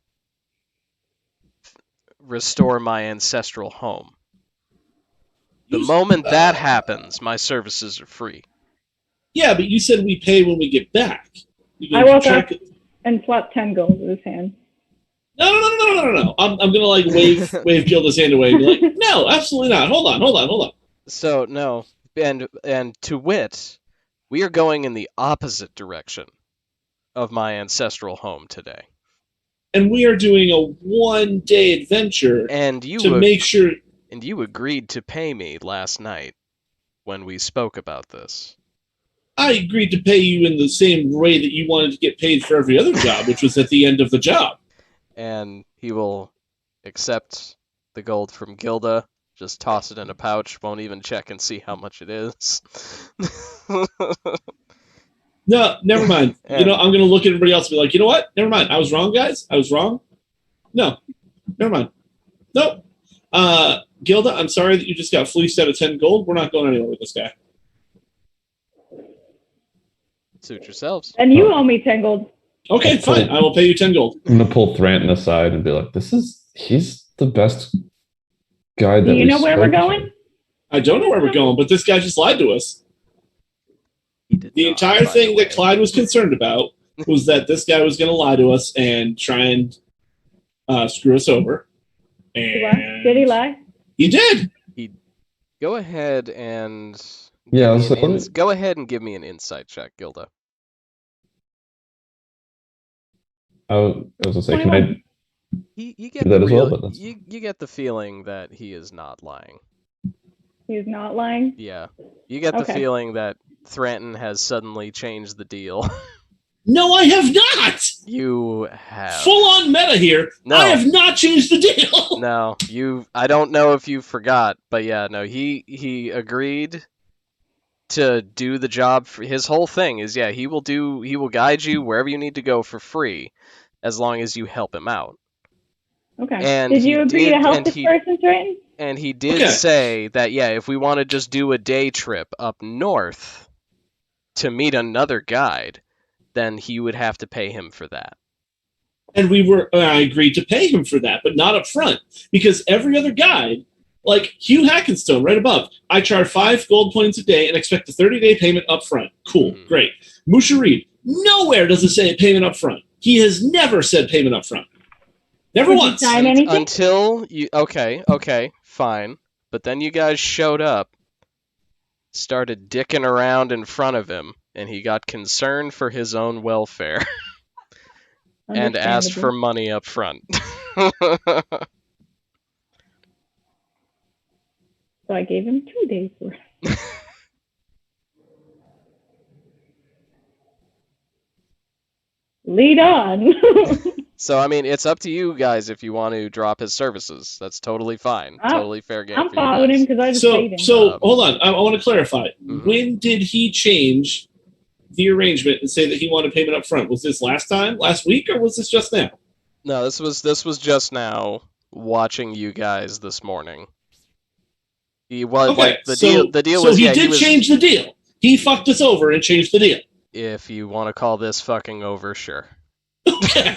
restore my ancestral home. The moment that happens, my services are free. Yeah, but you said we pay when we get back. I woke up and slapped 10 gold in his hand. No. I'm gonna like wave Gilda's hand away and be like, no, absolutely not. Hold on. So no, and to wit, we are going in the opposite direction of my ancestral home today. And we are doing a 1-day adventure make sure. And you agreed to pay me last night when we spoke about this. I agreed to pay you in the same way that you wanted to get paid for every other job, which was at the end of the job. And he will accept the gold from Gilda, just toss it in a pouch, won't even check and see how much it is. No, never mind. I'm going to look at everybody else and be like, you know what? Never mind. I was wrong, guys. I was wrong. No, never mind. Nope. Gilda, I'm sorry that you just got fleeced out of 10 gold. We're not going anywhere with this guy. Suit yourselves. And you owe me 10 gold. Okay, fine. I will pay you 10 gold. I'm gonna pull Thranton aside and be like, he's the best guy that Do you know where we're going? I don't know where we're going, but this guy just lied to us. The entire thing that Clyde was concerned about was that this guy was going to lie to us and try and screw us over. And did he lie? He did. Go ahead and go ahead and give me an insight check, Gilda. I was gonna say, can I You get do that the as well? But you get the feeling that he is not lying. He's not lying? Yeah. You get the feeling that Thranton has suddenly changed the deal. No, I have not! You have. Full on meta here. No. I have not changed the deal. No, I don't know if you forgot, but yeah, no, he agreed to do the job. His whole thing is, yeah, he will guide you wherever you need to go for free, as long as you help him out. Okay. And did you agree to help this person, Triton? And he did say that, yeah, if we want to just do a day trip up north to meet another guide, then he would have to pay him for that. And I agreed to pay him for that, but not up front, because every other guide, like Hugh Hackenstone right above, I charge 5 gold points a day and expect a 30-day payment up front. Cool, great. Musharib, nowhere does it say payment up front. He has never said payment up front. Never once. Until you, okay, fine. But then you guys showed up, started dicking around in front of him, and he got concerned for his own welfare. And asked for money up front. So I gave him 2 days worth. Lead on. So, I mean, it's up to you guys if you want to drop his services. That's totally fine. Totally fair game. I'm following him because I just paid him. So hold on. I want to clarify. When did he change the arrangement and say that he wanted payment up front? Was this last week, or was this just now? No, this was just now. Watching you guys this morning. He was like the deal was. So he did change the deal. He fucked us over and changed the deal. If you want to call this fucking over, sure. Okay.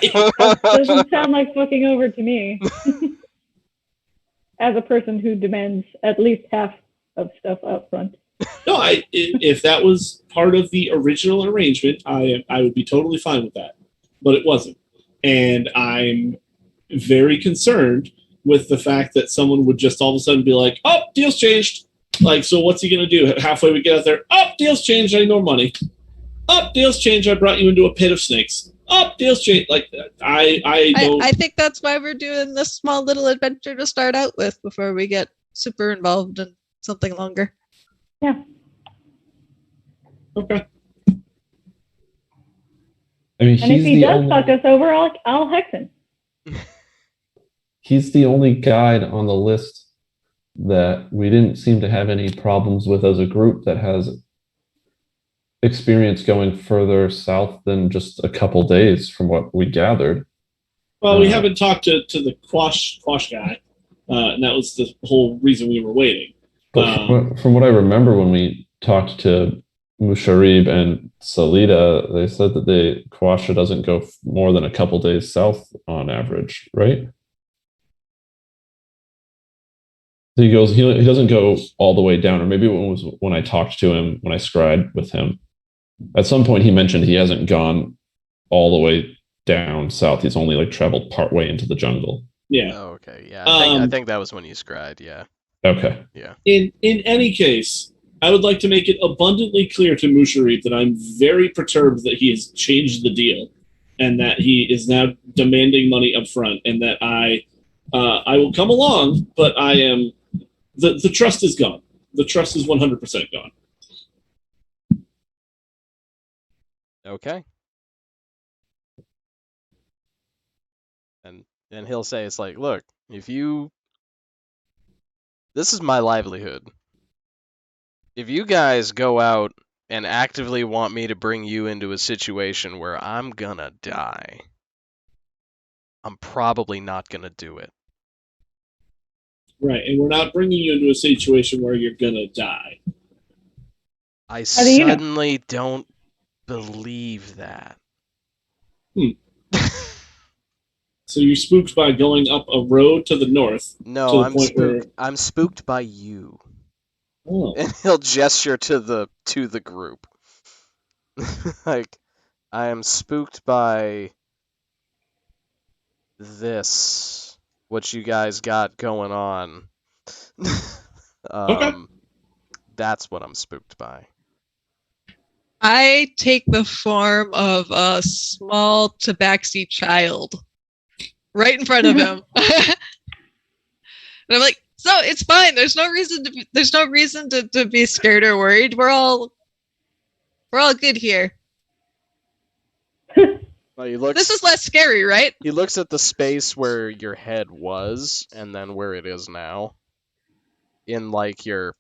Doesn't sound like fucking over to me. As a person who demands at least half of stuff up front. No, if that was part of the original arrangement, I would be totally fine with that. But it wasn't. And I'm very concerned with the fact that someone would just all of a sudden be like, oh, deal's changed. Like, so what's he going to do? Halfway we get out there, oh, deal's changed, I need more money. Oh, deal's changed, I brought you into a pit of snakes. Oh, deal's changed. Like, I think that's why we're doing this small little adventure to start out with before we get super involved in something longer. Yeah. Okay. I mean, and if he does fuck us over, I'll hex him. He's the only guide on the list that we didn't seem to have any problems with as a group that has experience going further south than just a couple days from what we gathered. Well, we haven't talked to the Quash guy, and that was the whole reason we were waiting. But from what I remember when we talked to Musharib and Salida, they said that Quasha doesn't go more than a couple days south on average, right? He doesn't go all the way down, or maybe it was when I talked to him, when I scried with him. At some point he mentioned he hasn't gone all the way down south. He's only like traveled part way into the jungle. Yeah. Oh, okay. Yeah. I think that was when you scried. Yeah. Okay. Yeah. In any case, I would like to make it abundantly clear to Musharib that I'm very perturbed that he has changed the deal and that he is now demanding money up front, and that I will come along, but I am the trust is gone. The trust is 100% gone. Okay. And then he'll say, it's like, look, this is my livelihood. If you guys go out and actively want me to bring you into a situation where I'm gonna die, I'm probably not gonna do it. Right, and we're not bringing you into a situation where you're gonna die. I suddenly don't believe that. So you're spooked by going up a road to the north? No, I'm spooked by you. Oh. And he'll gesture to the group. Like, I am spooked by this. What you guys got going on? Okay. That's what I'm spooked by. I take the form of a small tabaxi child right in front of him. And I'm like, so it's fine. There's no reason to be scared or worried. We're all good here. Well, he looks. This is less scary, right? He looks at the space where your head was, and then where it is now. In like your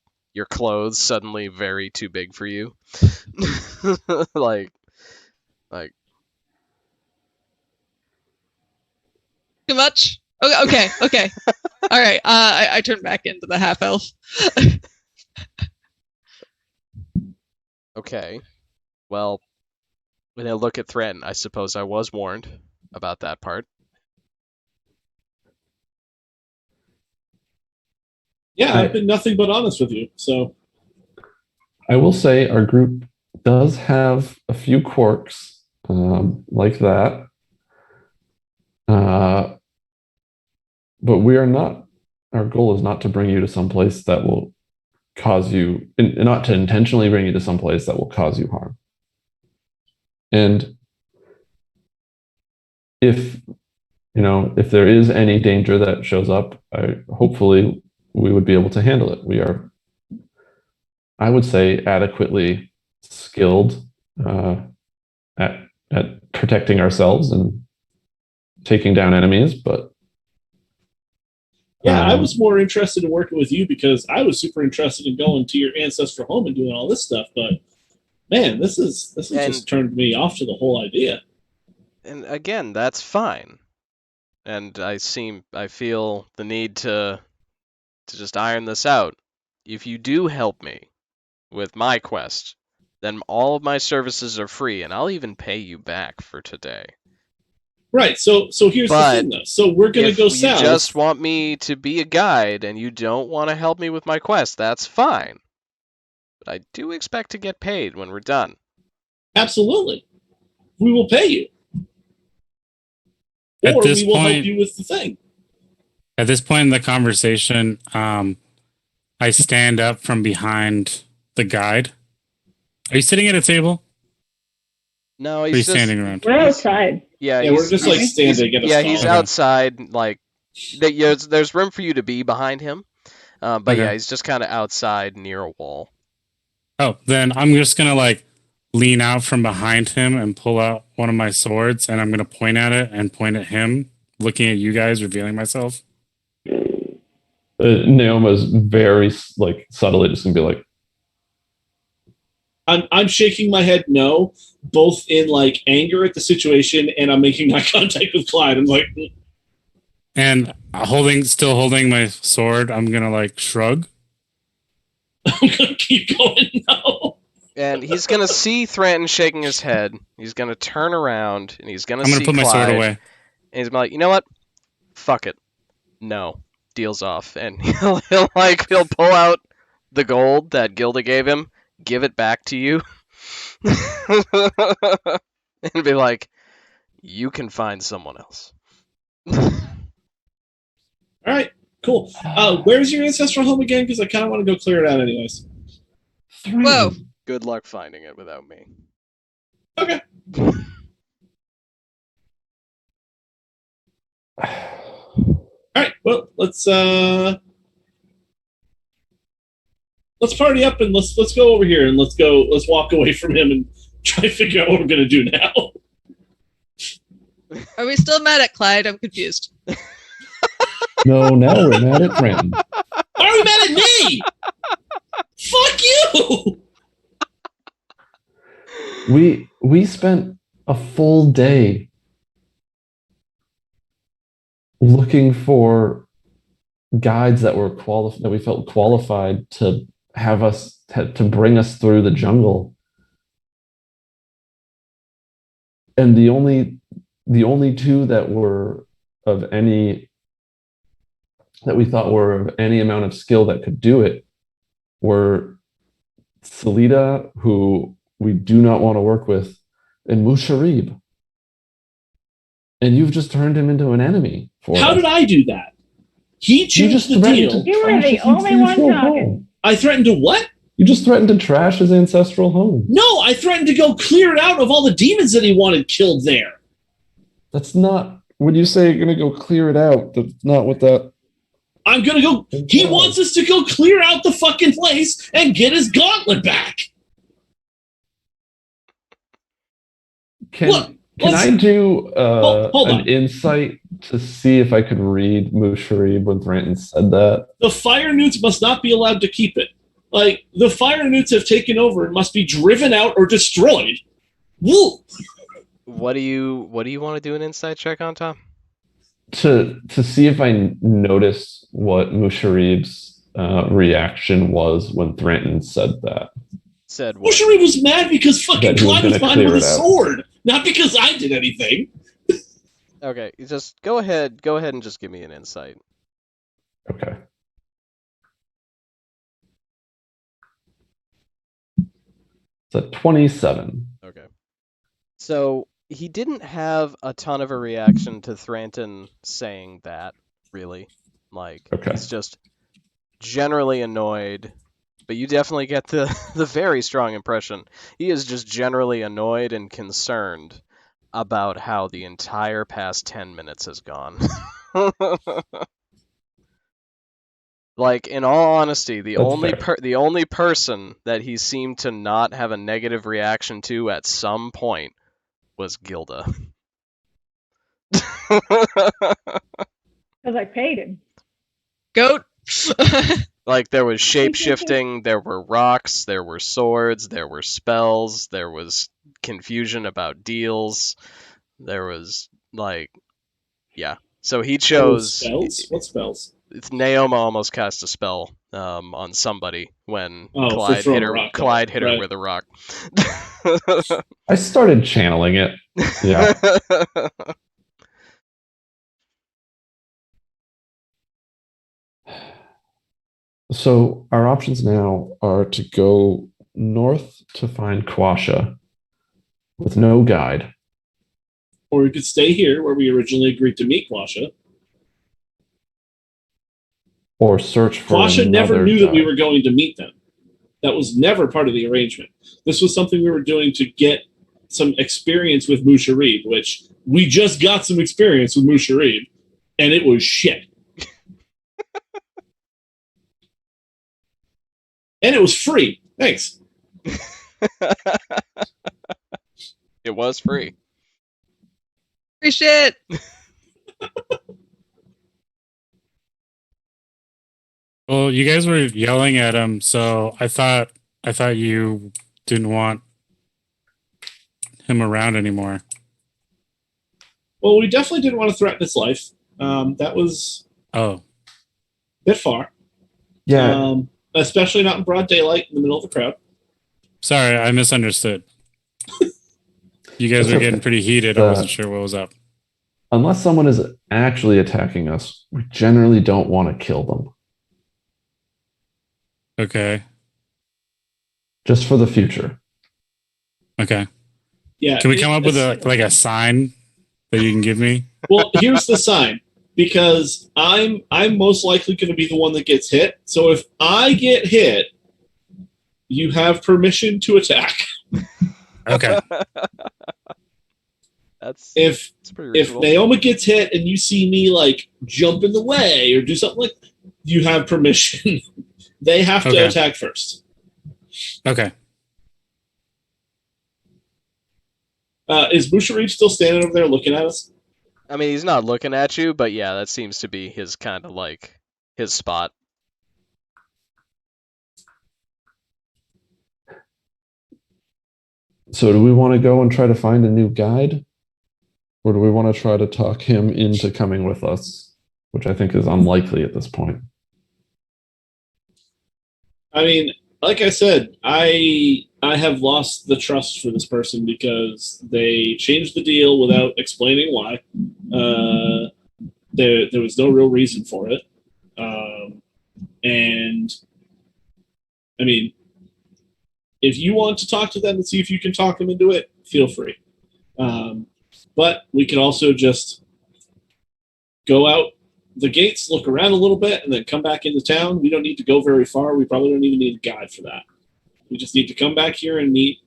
clothes suddenly very too big for you. like Too much? Okay. All right. I turn back into the half elf. Okay. Well, when I look at Threaten, I suppose I was warned about that part. Yeah, I've been nothing but honest with you. So I will say our group does have a few quirks like that. But we are not, our goal is not to bring you to some place that will cause you, not to intentionally bring you to some place that will cause you harm. And if there is any danger that shows up, hopefully we would be able to handle it. We are, I would say, adequately skilled at protecting ourselves and taking down enemies, but yeah, I was more interested in working with you because I was super interested in going to your ancestral home and doing all this stuff. But man, this has just turned me off to the whole idea. And again, that's fine. And I feel the need to just iron this out. If you do help me with my quest, then all of my services are free, and I'll even pay you back for today. Right. So here's the thing, though. So we're gonna go south. If you just want me to be a guide and you don't want to help me with my quest, that's fine. But I do expect to get paid when we're done. Absolutely, we will pay you, or we will help you with the thing. At this point in the conversation, I stand up from behind the guide. Are you sitting at a table? No, he's standing around. We're outside. Yeah, we're just like standing at a stall. He's outside. Like, there's room for you to be behind him. But yeah, he's just kind of outside near a wall. Oh, then I'm just gonna like lean out from behind him and pull out one of my swords, and I'm gonna point at it and point at him, looking at you guys, revealing myself. Naoma's very like subtly just gonna be like, I'm shaking my head no, both in like anger at the situation, and I'm making eye contact with Clyde. I'm like, and still holding my sword, I'm gonna like shrug. I'm gonna keep going now. And he's gonna see Thranton shaking his head. He's gonna turn around and he's gonna see put my Clyde, sword away. And he's gonna be like, you know what? Fuck it. No. Deal's off. And he'll pull out the gold that Gilda gave him, give it back to you, and be like, you can find someone else. All right, cool. Where's your ancestral home again? Because I kind of want to go clear it out anyways. Whoa. Good luck finding it without me. Okay. All right. Well, let's party up and let's go over here and let's walk away from him and try to figure out what we're gonna do now. Are we still mad at Clyde? I'm confused. No, now we're mad at Brandon. Why are we mad at me? Fuck you! We spent a full day looking for guides that were that we felt qualified to have us to bring us through the jungle, and the only two that were of any that we thought were of any amount of skill that could do it were Salida, who we do not want to work with in Musharib. And you've just turned him into an enemy for How us. did I do that? He changed the deal. You were the only one talking. I threatened to what? You just threatened to trash his ancestral home. No, I threatened to go clear it out of all the demons that he wanted killed there. That's not, when you say you're going to go clear it out, that's not what that... I'm going to go... He wants us to go clear out the fucking place and get his gauntlet back. Can I do hold an on. insight to see if I could read Musharib when Thranton said that? The fire newts must not be allowed to keep it. Like, the fire newts have taken over and must be driven out or destroyed. Woo! What do you want to do an insight check on, Tom? To see if I noticed what Musharib's reaction was when Thranton said that. Said what? Musharib was mad because fucking That he was Clyde was gonna behind him clear with a it out. sword. Not because I did anything. Okay, just go ahead and just give me an insight. Okay. It's a 27. Okay. So he didn't have a ton of a reaction to Thranton saying that, really. Like, Okay. he's just generally annoyed, but you definitely get the very strong impression. He is just generally annoyed and concerned about how the entire past 10 minutes has gone. Like, in all honesty, the only person that he seemed to not have a negative reaction to at some point was Gilda. Because I paid him. Goat. Like, there was shape-shifting, there were rocks, there were swords, there were spells, there was confusion about deals, there was, like, yeah. So he chose... Spells? What spells? Naoma almost cast a spell on somebody when Oh, Clyde for hit throwing a her. rock at Clyde it, hit her right. with a rock. I started channeling it. Yeah. So our options now are to go north to find Quasha with no guide. Or we could stay here where we originally agreed to meet Quasha. Or search for Quasha never another knew that we guide. were going to meet them. That was never part of the arrangement. This was something we were doing to get some experience with Musharib, which we just got some experience with Musharib, and it was shit. And it was free. Thanks. It was free. Free shit. Well, you guys were yelling at him, so I thought you didn't want him around anymore. Well, we definitely didn't want to threaten his life. That was Oh, a bit far. Yeah. Especially not in broad daylight in the middle of a crowd. sorry, I misunderstood. You guys That's were getting okay. pretty heated. I wasn't sure what was up. Unless someone is actually attacking us, we generally don't want to kill them. Okay. Just for the future. Okay. Yeah. Can we come up with a sign that you can give me? Well, here's the sign. Because I'm most likely going to be the one that gets hit. So if I get hit, you have permission to attack. Okay. That's If pretty reasonable. Naoma gets hit and you see me like jump in the way or do something like that, you have permission. They have to attack first. Okay. Is Musharib still standing over there looking at us? I mean, he's not looking at you, but yeah, that seems to be his kind of like his spot. So do we want to go and try to find a new guide? Or do we want to try to talk him into coming with us? Which I think is unlikely at this point. I mean, like I said, I have lost the trust for this person because they changed the deal without explaining why. There was no real reason for it. And I mean, if you want to talk to them and see if you can talk them into it, feel free. But we can also just go out the gates, look around a little bit, and then come back into town. We don't need to go very far. We probably don't even need a guide for that. We just need to come back here and meet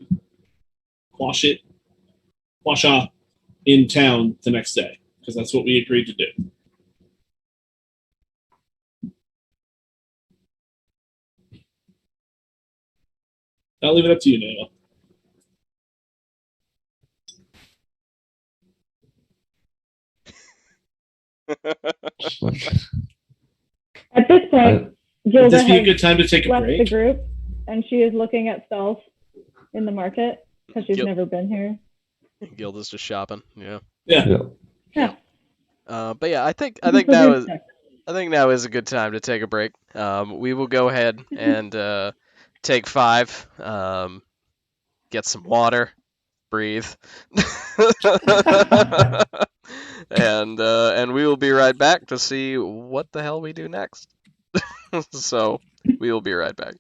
Quasha in town the next day, because that's what we agreed to do. I'll leave it up to you, Nana. At this point, Would Gilda this be a has good time to take a left the break? group, and she is looking at stalls in the market because she's never been here. Gilda's just shopping. Yeah. Yeah. But yeah, I think now is a good time to take a break. We will go ahead and take 5. Get some water, breathe, and we will be right back to see what the hell we do next. So we will be right back.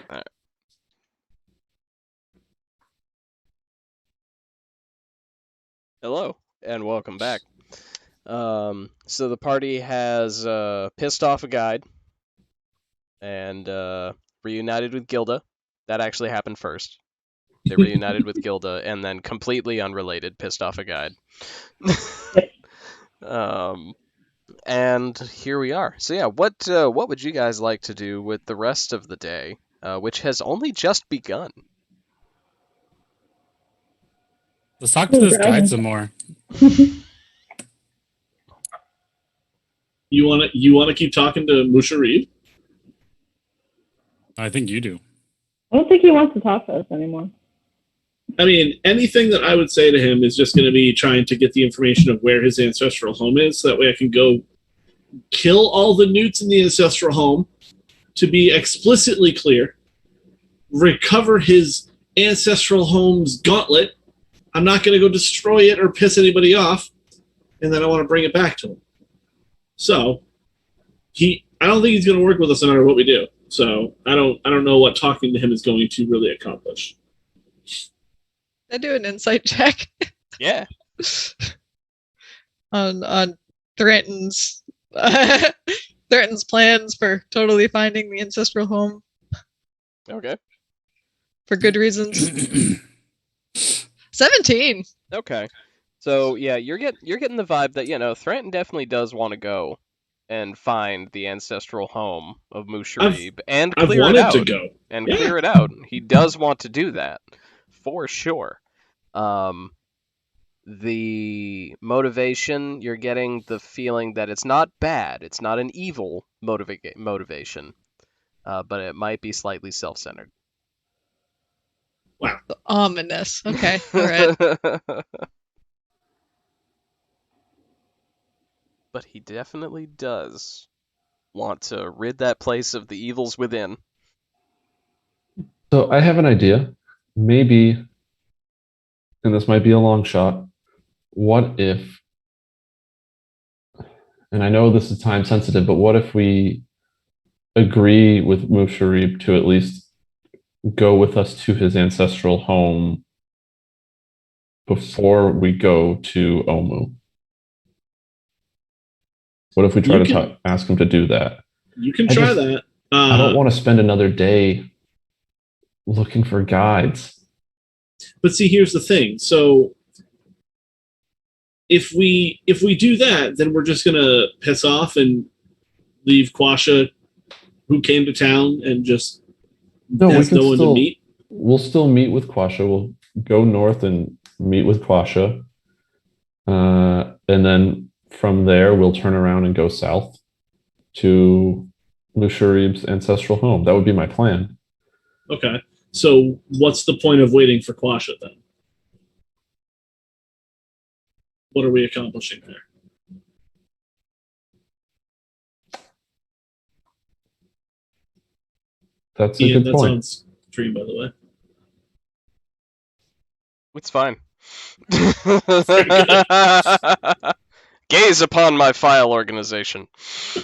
right. Hello, and welcome back. So the party has pissed off a guide and reunited with Gilda. That actually happened first. They reunited with Gilda, and then completely unrelated, pissed off a guide. And here we are. So yeah, what would you guys like to do with the rest of the day, which has only just begun? Let's talk to this guide some more. You wanna keep talking to Musharib? I think you do. I don't think he wants to talk to us anymore. I mean, anything that I would say to him is just going to be trying to get the information of where his ancestral home is, so that way I can go kill all the newts in the ancestral home, to be explicitly clear, recover his ancestral home's gauntlet. I'm not going to go destroy it or piss anybody off, and then I want to bring it back to him. So, I don't think he's going to work with us no matter what we do. So, I don't know what talking to him is going to really accomplish. I do an insight check. Yeah. on Threaten's Threaten's plans for totally finding the ancestral home Okay. for good reasons. 17. Okay. So yeah, you're getting the vibe that Thranton definitely does want to go and find the ancestral home of Musharib and I've clear it wanted out. to go. And Yeah. clear it out. He does want to do that, for sure. The motivation, you're getting the feeling that it's not bad. It's not an evil motivation, but it might be slightly self-centered. Wow. The ominous. Okay. All right. But he definitely does want to rid that place of the evils within. So I have an idea. Maybe, and this might be a long shot, what if, and I know this is time sensitive, but what if we agree with Musharib to at least go with us to his ancestral home before we go to Omu? What if we try to ask him to do that? You can try that. I don't want to spend another day looking for guides. But see, here's the thing. So if we do that, then we're just gonna piss off and leave Quasha, who came to town, and just has no one to meet. We'll still meet with Quasha. We'll go north and meet with Quasha, and then from there we'll turn around and go south to Musharib's ancestral home. That would be my plan. Okay. So what's the point of waiting for Quasha then? What are we accomplishing there? That's a good point. Sounds dream, by the way. It's fine. Gaze upon my file organization.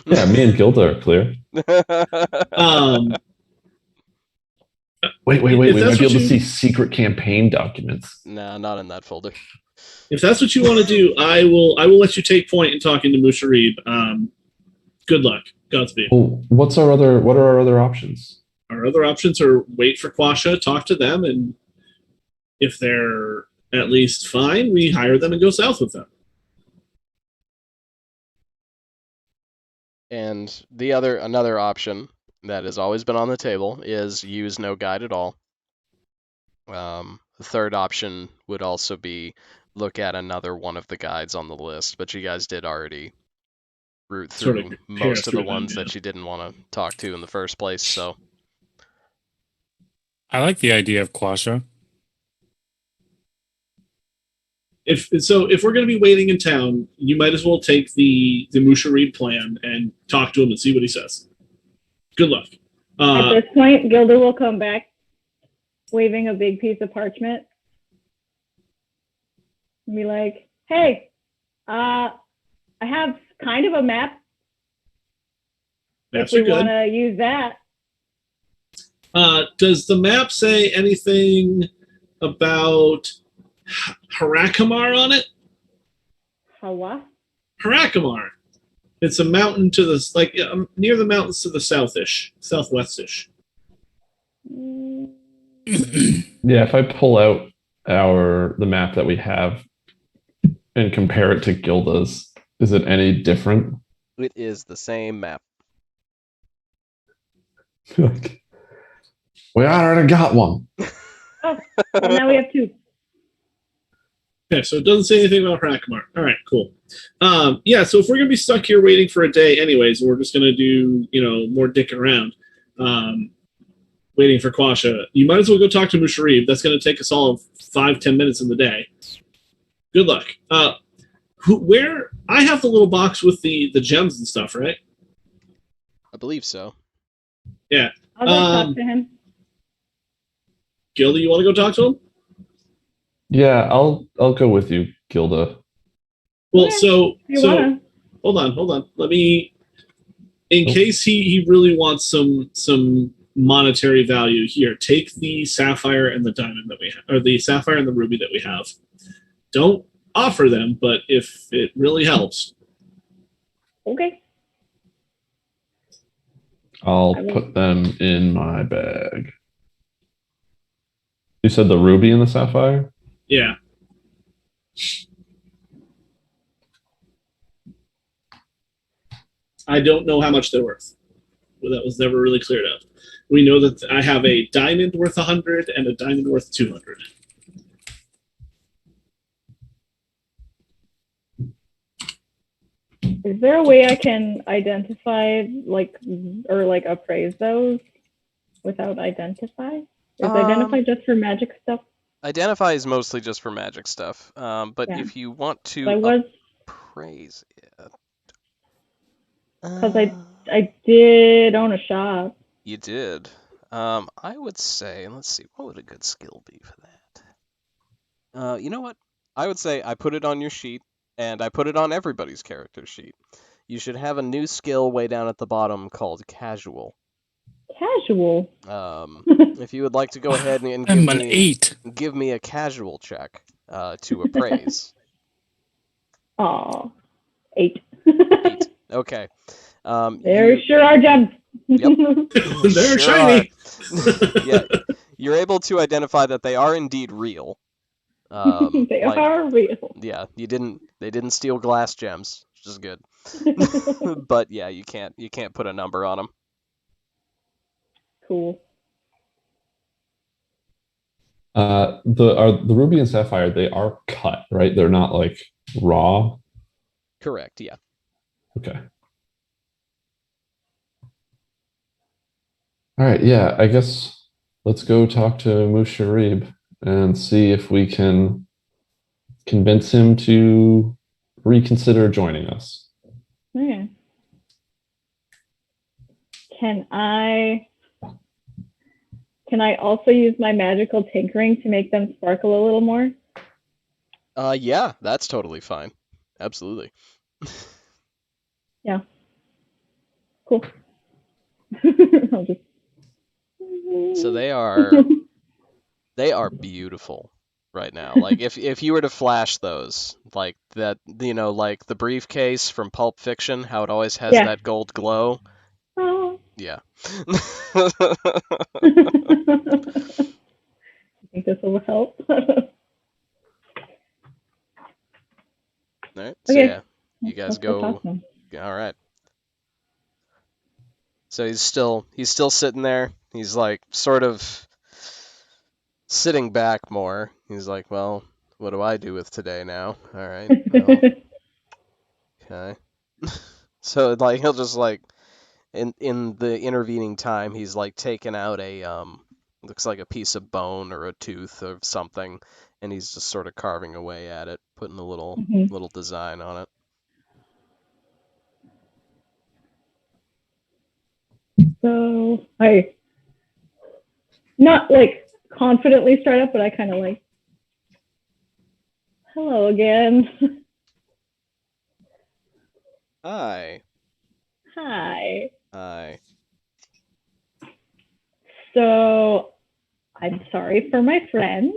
Yeah, me and Gilda are clear. Wait. We might be able to see secret campaign documents. Nah, not in that folder. If that's what you want to do, I will let you take point in talking to Musharib. Good luck. Godspeed. Well, what are our other options? Our other options are wait for Quasha, talk to them, and if they're at least fine, we hire them and go south with them. And another option that has always been on the table is use no guide at all. The third option would also be look at another one of the guides on the list, but you guys did already root through most of the ones that you didn't want to talk to in the first place, so. I like the idea of Quasha. If we're going to be waiting in town, you might as well take the Musharib plan and talk to him and see what he says. Good luck. At this point, Gilda will come back waving a big piece of parchment and be like, hey, I have kind of a map. Maps if we want to use that. Does the map say anything about Harakamar on it? Hawa? Harakamar. It's a mountain to the near the mountains to the southwestish. Yeah, if I pull out the map that we have and compare it to Gilda's, is it any different? It is the same map. We already got one. Oh, well, now we have two. Okay, so it doesn't say anything about Harakamar. All right, cool. Yeah, so if we're gonna be stuck here waiting for a day, anyways, we're just gonna do more dicking around, waiting for Quasha. You might as well go talk to Musharib. That's gonna take us all 5-10 minutes in the day. Good luck. Where I have the little box with the gems and stuff, right? I believe so. Yeah. I'll go talk to him. Gilda, you want to go talk to him? Yeah, I'll go with you, Gilda. Well, Okay, so wanna. hold on. Let me, in case he really wants some monetary value here, take the sapphire and the diamond that we have, or the sapphire and the ruby that we have. Don't offer them, but if it really helps. Okay. I'll put them in my bag. You said the ruby and the sapphire? Yeah. I don't know how much they're worth. Well, that was never really cleared up. We know that I have a diamond worth 100 and a diamond worth 200. Is there a way I can identify, or appraise those without identify? Is identify just for magic stuff? Identify is mostly just for magic stuff. But Yeah. if you want to appraise it, because I did own a shop. You did. I would say, let's see, what would a good skill be for that? You know what? I would say I put it on your sheet, and I put it on everybody's character sheet. You should have a new skill way down at the bottom called Casual. Casual? If you would like to go ahead and give me a casual check to appraise. Aw, 8. 8. Okay. There sure are gems. Yep. They're shiny. Yeah, you're able to identify that they are indeed real. They are real. Yeah, they didn't steal glass gems, which is good. But yeah, you can't put a number on them. Cool. The ruby and sapphire, they are cut, right? They're not like raw. Correct. Yeah. Okay. All right. Yeah, I guess let's go talk to Musharib and see if we can convince him to reconsider joining us. Okay. Can I also use my magical tinkering to make them sparkle a little more? Yeah, that's totally fine. Absolutely. Yeah. Cool. I'll just... So they are beautiful right now. Like if you were to flash those, like that, like the briefcase from Pulp Fiction, how it always has that gold glow. Oh. Yeah. I think this will help. All right. So okay. yeah, you guys go. All right. So he's still sitting there. He's like sort of sitting back more. He's like, well, what do I do with today now? All right. Well, okay. So like he'll just like in the intervening time, he's like taking out a looks like a piece of bone or a tooth or something, and he's just sort of carving away at it, putting a little design on it. So I not like confidently start up, but I kind of like, hello again. Hi. Hi. Hi. So I'm sorry for my friends.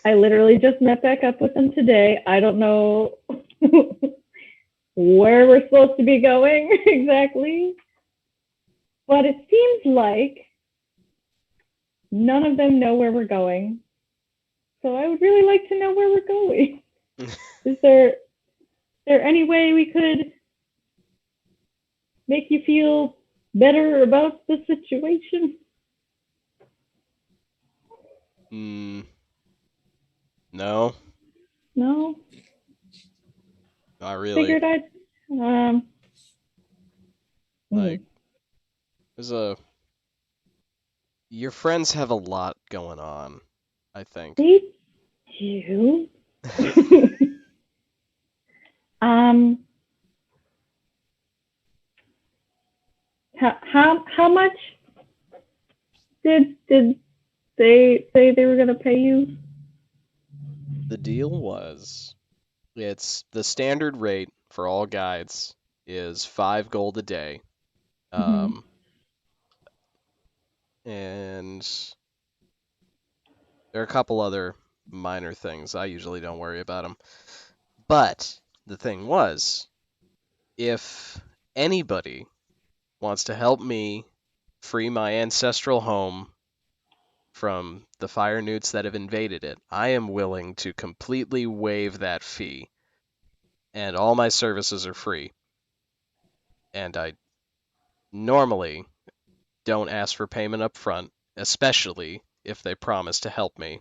I literally just met back up with them today. I don't know where we're supposed to be going exactly, but it seems like none of them know where we're going. So I would really like to know where we're going. Is there any way we could make you feel better about the situation? No, No? not really. Figured I'd Like, your friends have a lot going on, I think. They do. How much did they say they were gonna pay you? The deal was, it's the standard rate for all guides is 5 gold a day. Mhm. And there are a couple other minor things. I usually don't worry about them. But the thing was, if anybody wants to help me free my ancestral home from the fire newts that have invaded it, I am willing to completely waive that fee. And all my services are free. And I normally don't ask for payment up front, especially if they promise to help me.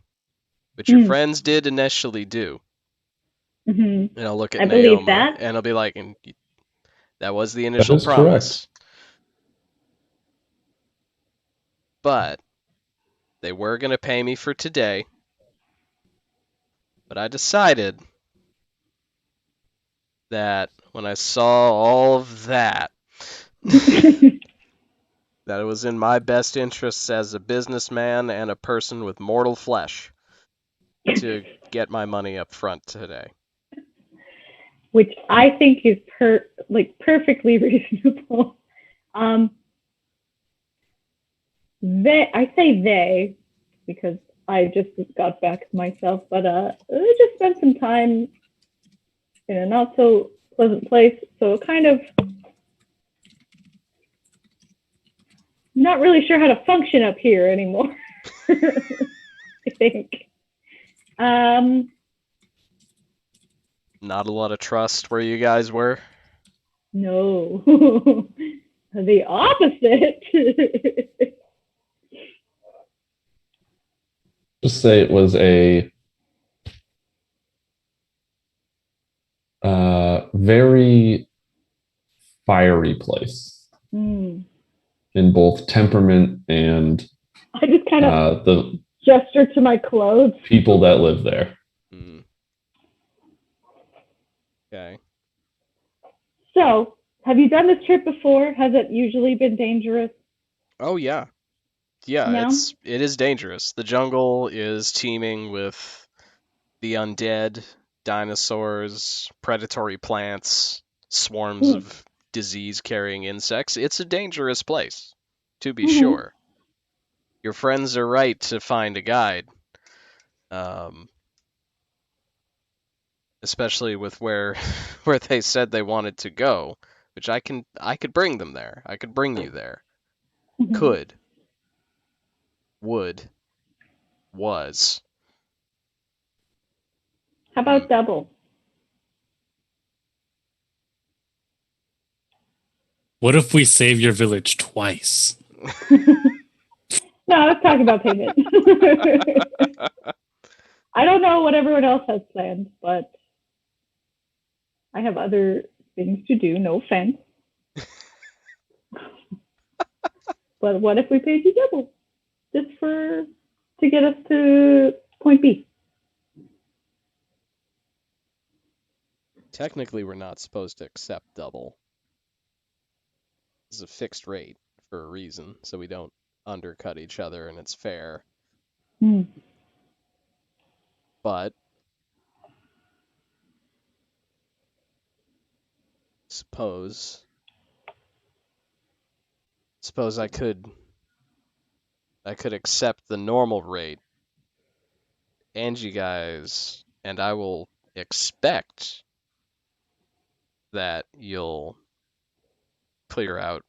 But your friends did initially do. Mhm. And I'll look at I believe Naoma, that. and I'll be like, and that was the That initial is promise. correct. But they were going to pay me for today. But I decided that when I saw all of that, that it was in my best interests as a businessman and a person with mortal flesh to get my money up front today. Which I think is perfectly reasonable. I say they because I just got back myself, but I just spent some time in a not so pleasant place, so kind of not really sure how to function up here anymore. I think. Not a lot of trust where you guys were. No, the opposite. Just say it was a very fiery place Mm. in both temperament and I just kind of the gesture to my clothes. people that live there. Okay. So, have you done this trip before? Has it usually been dangerous? Oh yeah. Yeah, No? it is dangerous. The jungle is teeming with the undead, dinosaurs, predatory plants, swarms of disease-carrying insects. It's a dangerous place, to be sure. Your friends are right to find a guide. Especially with where where they said they wanted to go, which I could bring them there. I could bring you there. Could, would, was. How about double? What if we save your village twice? No, I was talking about payment. I don't know what everyone else has planned, but I have other things to do. No offense. But what if we paid you double just to get us to point B? Technically, we're not supposed to accept double. This is a fixed rate for a reason, so we don't undercut each other and it's fair. But suppose I could I could accept the normal rate, and you guys, and I will expect that you'll clear out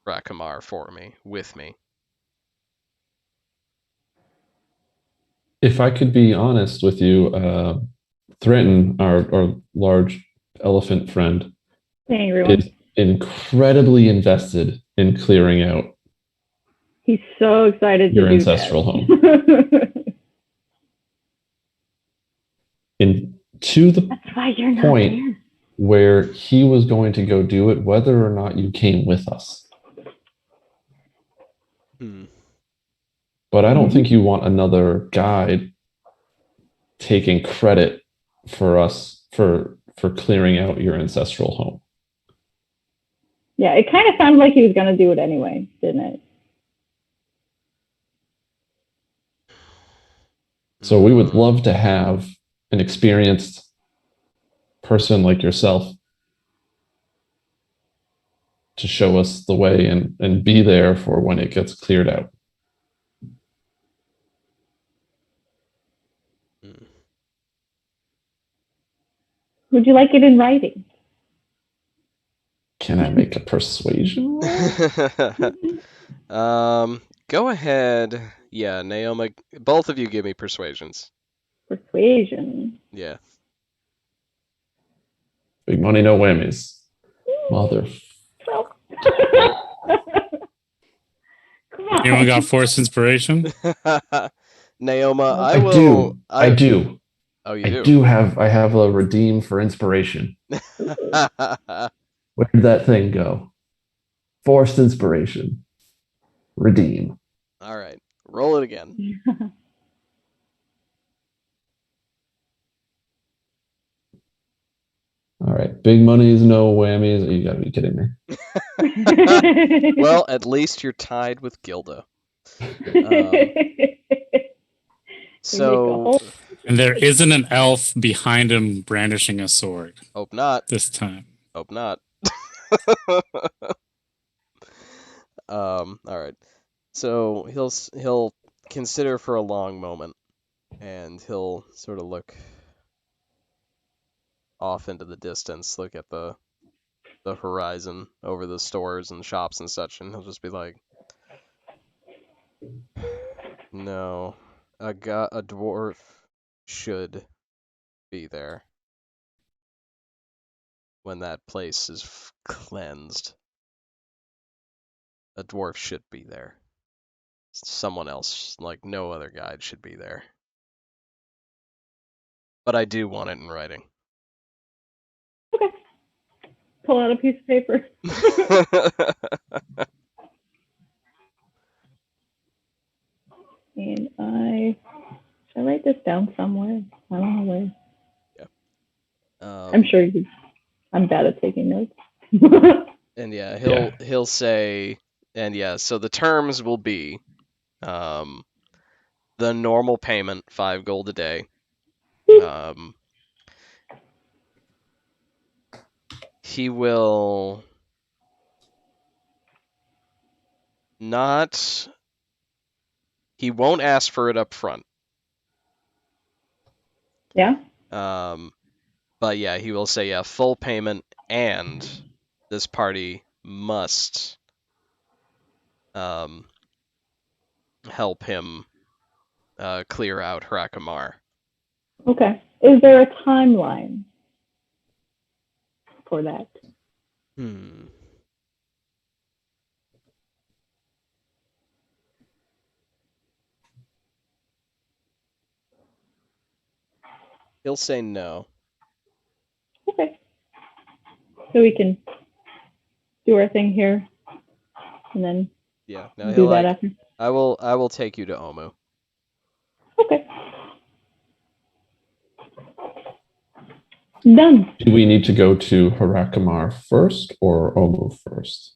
Rakamar for me, with me. If I could be honest with you, Thrinton, our large elephant friend, The angry one. is incredibly invested in clearing out He's so excited your to do ancestral that. to the That's why you're not point there. where he was going to go do it, whether or not you came with us. But I don't think you want another guide taking credit for us for clearing out your ancestral home. Yeah, it kind of sounded like he was going to do it anyway, didn't it? So we would love to have an experienced person like yourself to show us the way and be there for when it gets cleared out. Would you like it in writing? Can I make a persuasion roll? Go ahead. Yeah, Naoma, both of you give me persuasions. Persuasion. Yeah. Big money, no whammies. Mother. Come on. Anyone got forced inspiration? Naoma, I do. I do. Oh, you do have. I have a redeem for inspiration. Where did that thing go? Forced inspiration. Redeem. All right. Roll it again. All right. Big money's no whammies. You gotta be kidding me. Well, at least you're tied with Gilda. So, And there isn't an elf behind him brandishing a sword. Hope not. This time. Hope not. All right. So he'll consider for a long moment, and he'll sort of look off into the distance, look at the horizon over the stores and shops and such, and he'll just be like, "No, a dwarf should be there when that place is cleansed. A dwarf should be there. Someone else, like no other guide, should be there. But I do want it in writing." Okay. Pull out a piece of paper. And should I write this down somewhere? I don't know where. Yeah. I'm sure I'm bad at taking notes. And yeah, he'll say, and yeah, so the terms will be, the normal payment, 5 gold a day. He will not. He won't ask for it up front. Yeah. But yeah, he will say, yeah, full payment, and this party must help him clear out Hrakamar. Okay. Is there a timeline for that? He'll say no. Okay. So we can do our thing here, and then do that after. I will take you to Omu. Okay. Done. Do we need to go to Hrakamar first or Omu first?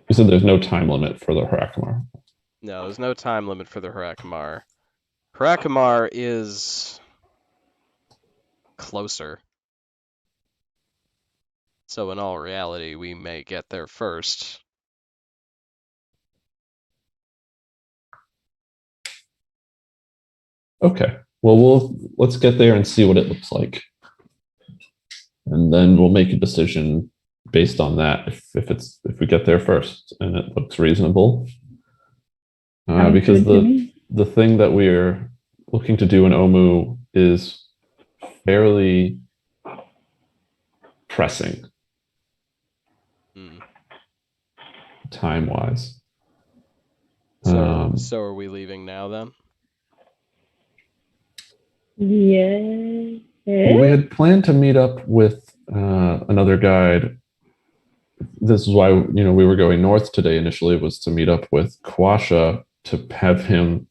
You said there's no time limit for the Hrakamar. No, there's no time limit for the Hrakamar. Hrakamar is closer. So in all reality, we may get there first. Okay. Well, let's get there and see what it looks like, and then we'll make a decision based on that. If we get there first and it looks reasonable, because the thing that we're looking to do in Omu is fairly pressing, time-wise. So are we leaving now then? Yeah. Well, we had planned to meet up with another guide. This is why we were going north today. Initially, was to meet up with Kwasha to have him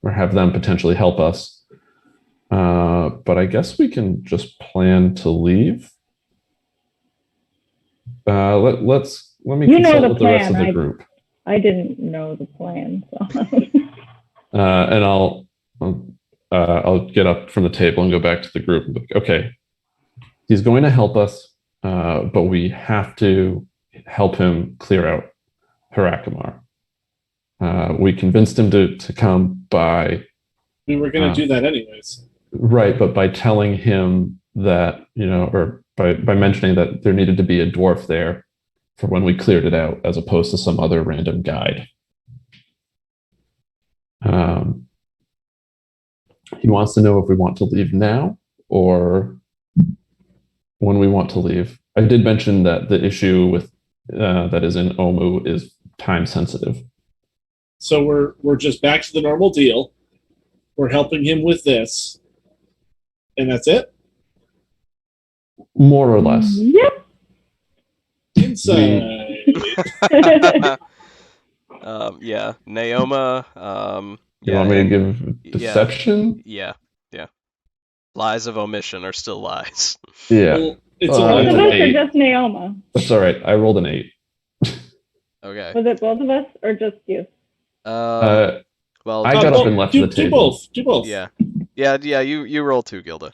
or have them potentially help us. But I guess we can just plan to leave. Let me consult with the rest of the group. I didn't know the plan. So. And I'll get up from the table and go back to the group and be like, okay, he's going to help us, but we have to help him clear out Harakamar. We convinced him to come by. We were going to do that anyways. Right, but by telling him that, or by mentioning that there needed to be a dwarf there for when we cleared it out, as opposed to some other random guide. He wants to know if we want to leave now or when we want to leave. I did mention that the issue with that is in Omu is time sensitive. So we're just back to the normal deal. We're helping him with this, and that's it? More or less. Yep. Inside. Yeah. Naoma. You want me to give deception? Yeah. Lies of omission are still lies. Yeah. Well, it's Both of us an or just Naoma? That's all right. I rolled an 8. Okay. Was it both of us or just you? Well, I got up and left the table. Do both. Yeah. You roll 2, Gilda.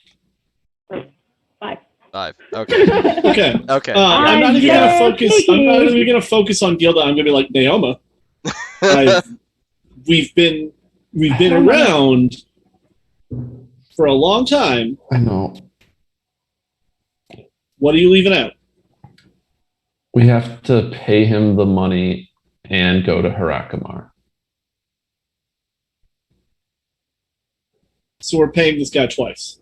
5. 5. Okay. Okay. Okay. I'm not even gonna focus. I'm not even gonna focus on Gilda. I'm gonna be like Naoma. We've been around for a long time. I know. What are you leaving out? We have to pay him the money and go to Harakamar. So we're paying this guy twice.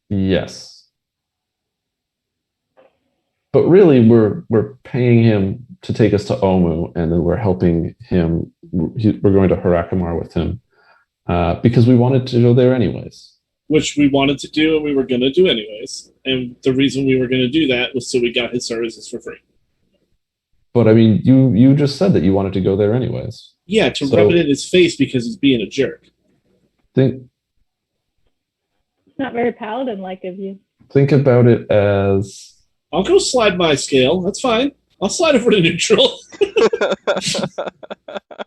Yes. But really, we're paying him to take us to Omu, and then we're helping him. We're going to Harakamar with him because we wanted to go there anyways. Which we wanted to do and we were going to do anyways. And the reason we were going to do that was so we got his services for free. But I mean, you just said that you wanted to go there anyways. Yeah, to rub it in his face because he's being a jerk. Think It's not very paladin-like of you. Think about it as... I'll go slide my scale. That's fine. I'll slide over to neutral.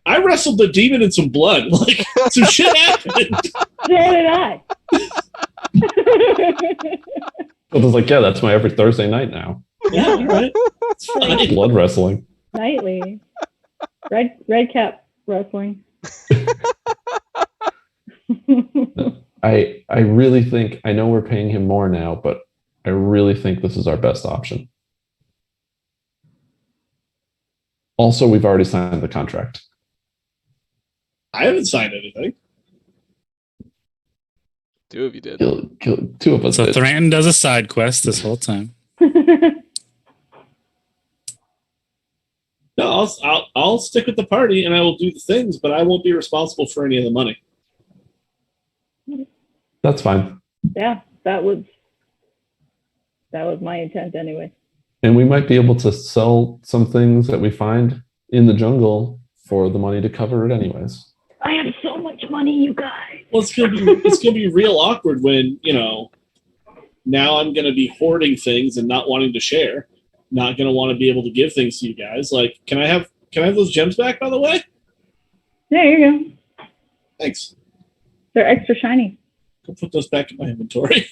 I wrestled the demon in some blood. Like, some shit happened. So did I. I was like, yeah, that's my every Thursday night now. Yeah, all right. It's fine. Blood wrestling. Nightly. Red cap wrestling. I really think, I know we're paying him more now, but I really think this is our best option. Also, we've already signed the contract. I haven't signed anything. 2 of you did. 2 of us So did. Thranton does a side quest this whole time. No, I'll stick with the party and I will do the things, but I won't be responsible for any of the money. That's fine. Yeah, that was my intent anyway. And we might be able to sell some things that we find in the jungle for the money to cover it anyways. I have so much money, you guys. Well, it's gonna be real awkward when, now I'm gonna be hoarding things and not wanting to share. Not gonna want to be able to give things to you guys. Like, can I have those gems back, by the way? There you go. Thanks. They're extra shiny. Go put those back in my inventory.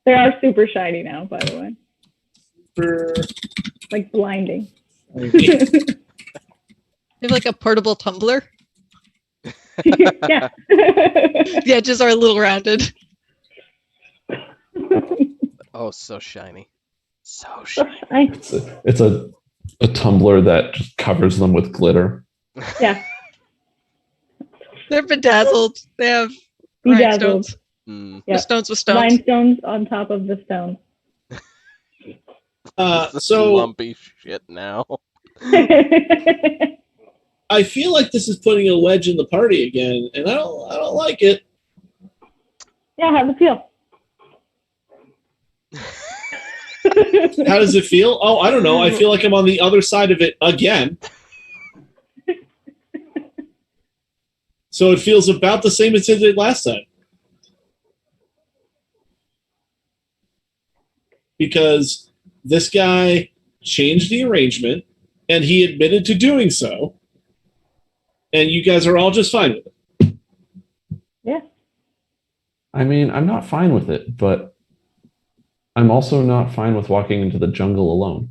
They are super shiny now, by the way. For Like blinding. You have like a portable tumbler. Yeah. The edges are a little rounded. Oh, so shiny. So shiny. It's a tumbler that just covers them with glitter. Yeah. They're bedazzled. They have Bedazzled. rhinestones. Mm. Yeah. Stones with stones. Rhinestones on top of the stone. So lumpy shit now. I feel like this is putting a wedge in the party again, and I don't like it. Yeah, how's it feel? How does it feel? Oh, I don't know. I feel like I'm on the other side of it again. So it feels about the same as it did last time. Because this guy changed the arrangement, and he admitted to doing so, and you guys are all just fine with it. Yeah. I mean, I'm not fine with it, but I'm also not fine with walking into the jungle alone.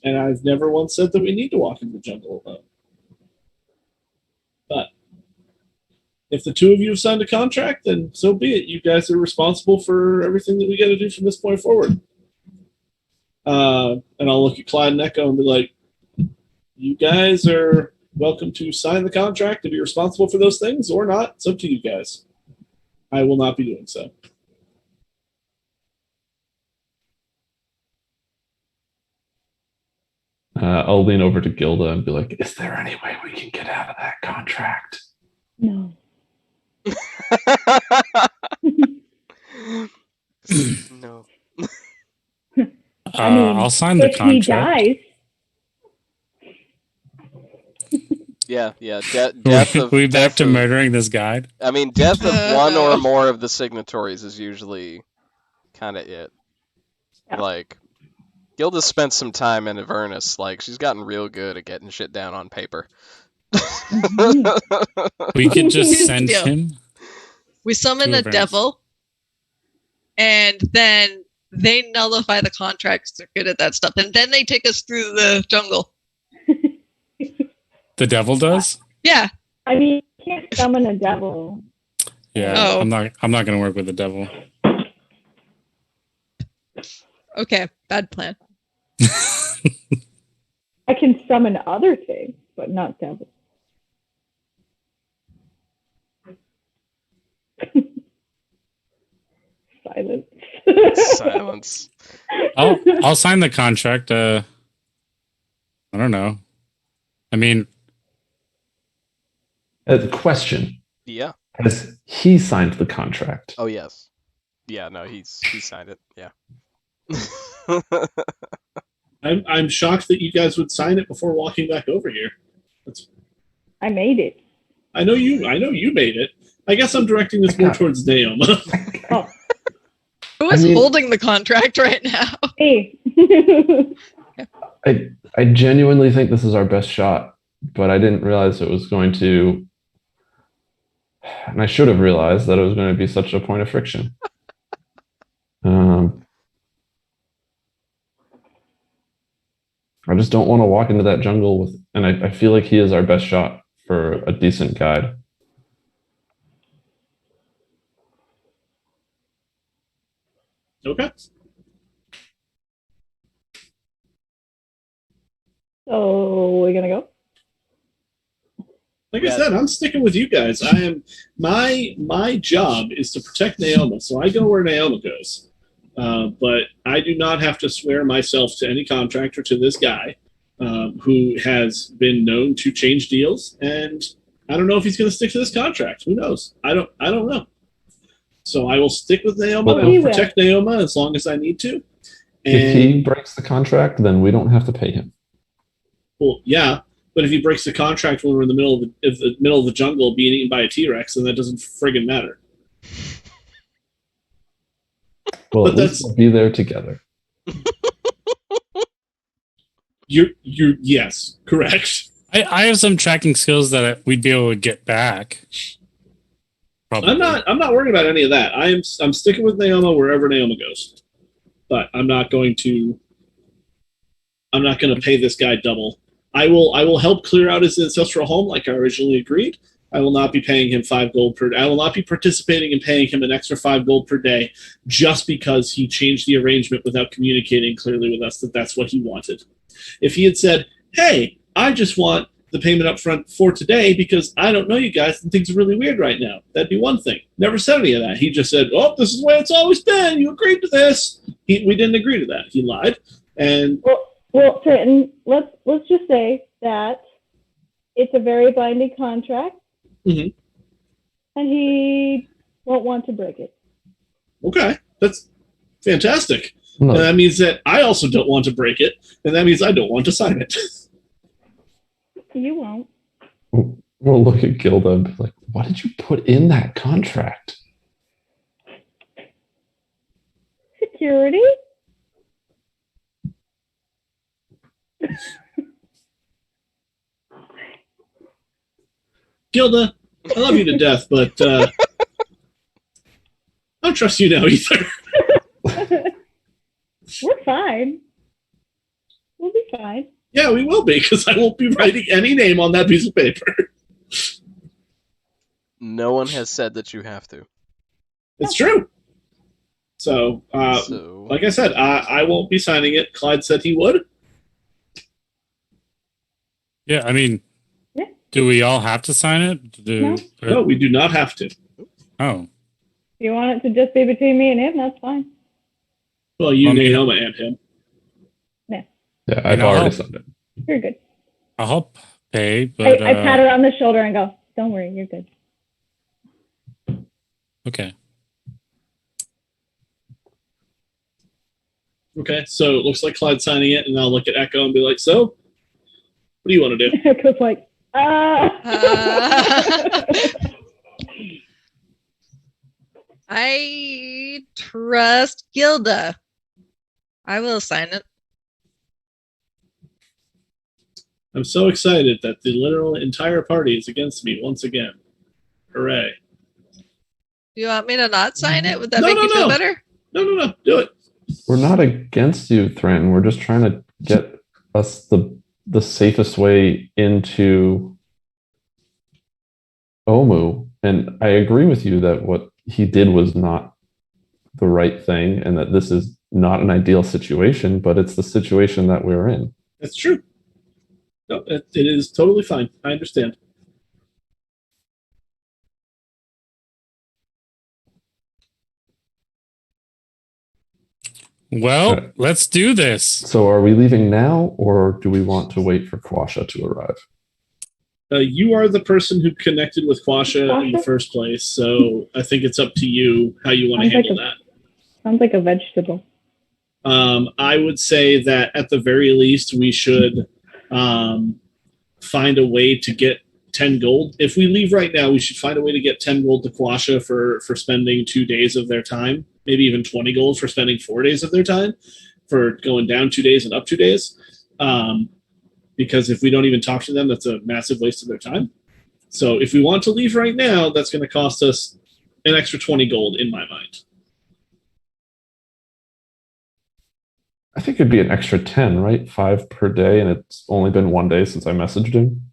And I've never once said that we need to walk into the jungle alone. But if the two of you have signed a contract, then so be it. You guys are responsible for everything that we got to do from this point forward. And I'll look at Clyde and Echo and be like, you guys are welcome to sign the contract and be responsible for those things or not. It's up to you guys. I will not be doing so. I'll lean over to Gilda and be like, is there any way we can get out of that contract? No. No. I mean, I'll sign the if contract. he dies. Yeah. Death of we back death to of- murdering this guy. I mean, death of one or more of the signatories is usually kind of it. Yeah. Like, Gilda spent some time in Avernus. Like, she's gotten real good at getting shit down on paper. We could just Here's the send deal. him. We summon To a Avernus. devil, and then they nullify the contracts. They're good at that stuff. And then they take us through the jungle. The devil does? Yeah. I mean, you can't summon a devil. Yeah. Oh. I'm not gonna work with the devil. Okay. Bad plan. I can summon other things, but not devils. Silence. Silence. I'll sign the contract. I don't know. I mean, Question. Yeah. Has he signed the contract? Oh, yes. Yeah, no, he signed it. Yeah. I'm shocked that you guys would sign it before walking back over here. I made it. I know you made it. I guess I'm directing this more towards Naoma. Oh, Who is I mean- holding the contract right now? hey. I genuinely think this is our best shot, but I didn't realize it was going to, and I should have realized that it was going to be such a point of friction. I just don't want to walk into that jungle with, and I feel like he is our best shot for a decent guide. Okay. So we're gonna go. Like I said, I'm sticking with you guys. I am my job is to protect Naoma, so I go where Naoma goes. But I do not have to swear myself to any contract or to this guy who has been known to change deals, and I don't know if he's going to stick to this contract. Who knows? I don't know. So I will stick with Naoma. Oh, I he will will. protect Naoma as long as I need to. If he And breaks the contract, then we don't have to pay him. well, yeah. But if he breaks the contract when we're in the middle of the jungle being eaten by a T-Rex, then that doesn't friggin' matter. Well, But at least we'll be there together. You're yes, correct. I have some tracking skills that we'd be able to get back. Probably. I'm not worried about any of that. I'm sticking with Naoma wherever Naoma goes. But I'm not going to pay this guy double I will help clear out his ancestral home like I originally agreed. I will not be paying him 5 gold per day. I will not be participating in paying him an extra 5 gold per day just because he changed the arrangement without communicating clearly with us that that's what he wanted. If he had said, hey, I just want the payment up front for today because I don't know you guys and things are really weird right now, that'd be one thing. Never said any of that. He just said, oh, this is the way it's always been. You agreed to this. We didn't agree to that. He lied. And well, Trenton, let's just say that it's a very binding contract, mm-hmm. and he won't want to break it. Okay, that's fantastic. No. And that means that I also don't want to break it, and that means I don't want to sign it. You won't. We'll look at Gilda and be like, what did you put in that contract? Security? Gilda, I love you to death, but I don't trust you now either. We're fine. We'll be fine. Yeah, we will be, because I won't be writing any name on that piece of paper. No one has said that you have to. It's true. So, like I said, I won't be signing it. Clyde said he would. Yeah, I mean, yeah. Do we all have to sign it? No, we do not have to. Oh. If you want it to just be between me and him, that's fine. Well, you, Naoma, and him. Yeah, I've already signed it. You're good. I'll help pay, but... I pat her on the shoulder and go, don't worry, you're good. Okay. Okay, so it looks like Clyde's signing it, and I'll look at Echo and be like, so, what do you want to do? Echo's like, I trust Gilda. I will sign it. I'm so excited that the literal entire party is against me once again. Hooray. Do you want me to not sign it? Would that make you feel better? No. Do it. We're not against you, Thranton. We're just trying to get us the safest way into Omu. And I agree with you that what he did was not the right thing and that this is not an ideal situation, but it's the situation that we're in. That's true. No, it is totally fine. I understand. Well, let's do this. So are we leaving now, or do we want to wait for Quasha to arrive? You are the person who connected with Quasha in the first place, so I think it's up to you how you want to handle that. Sounds like a vegetable. I would say that at the very least, we should find a way to get 10 gold. If we leave right now, we should find a way to get 10 gold to Quasha for spending 2 days of their time, maybe even 20 gold for spending 4 days of their time, for going down 2 days and up 2 days. Because if we don't even talk to them, that's a massive waste of their time. So if we want to leave right now, that's going to cost us an extra 20 gold in my mind. I think it'd be an extra 10, right? 5 per day, and it's only been 1 day since I messaged him.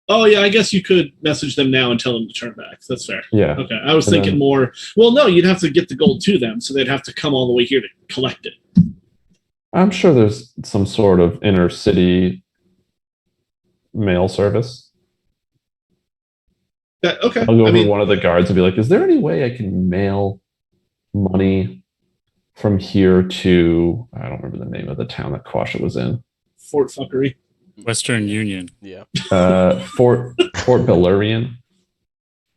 Oh, yeah, I guess you could message them now and tell them to turn back. That's fair. Yeah. Okay, I was thinking more, well, no, you'd have to get the gold to them, so they'd have to come all the way here to collect it. I'm sure there's some sort of inner city mail service. Okay. I'll go over to one of the guards and be like, is there any way I can mail money from here to, I don't remember the name of the town that Quasha was in. Fort Fuckery. Western Union. Yeah. Fort Belurian.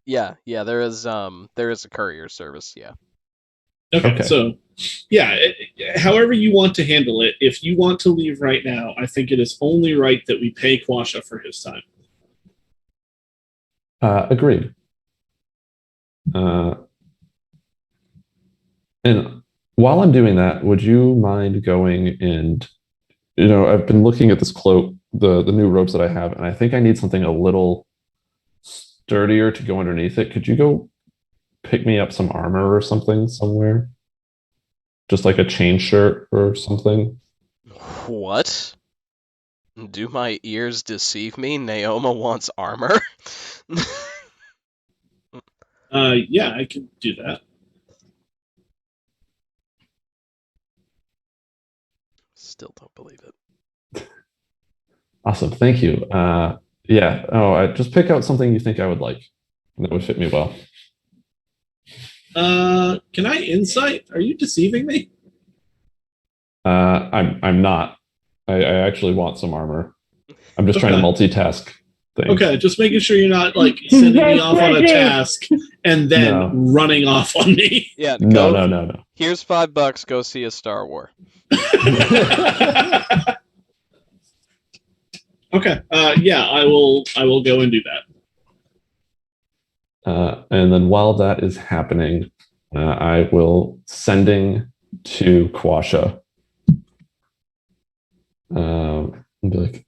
Yeah, there is a courier service, yeah. Okay. So, yeah, however you want to handle it, if you want to leave right now, I think it is only right that we pay Quasha for his time. Agreed. And while I'm doing that, would you mind going and, I've been looking at this cloak, the new robes that I have, and I think I need something a little sturdier to go underneath it. Could you go pick me up some armor or something somewhere? Just like a chain shirt or something? What? Do my ears deceive me? Naoma wants armor? Yeah, I can do that. Still don't believe it. Awesome. Thank you. Yeah. Oh, just pick out something you think I would like. That would fit me well. Can I insight? Are you deceiving me? I'm not. I actually want some armor. I'm just trying to multitask things. Okay, just making sure you're not like sending me off on a task and then running off on me. Yeah, no. Here's $5. Go see a Star Wars. Okay. Yeah, I will go and do that. And then while that is happening, I will sending to Quasha. And be like,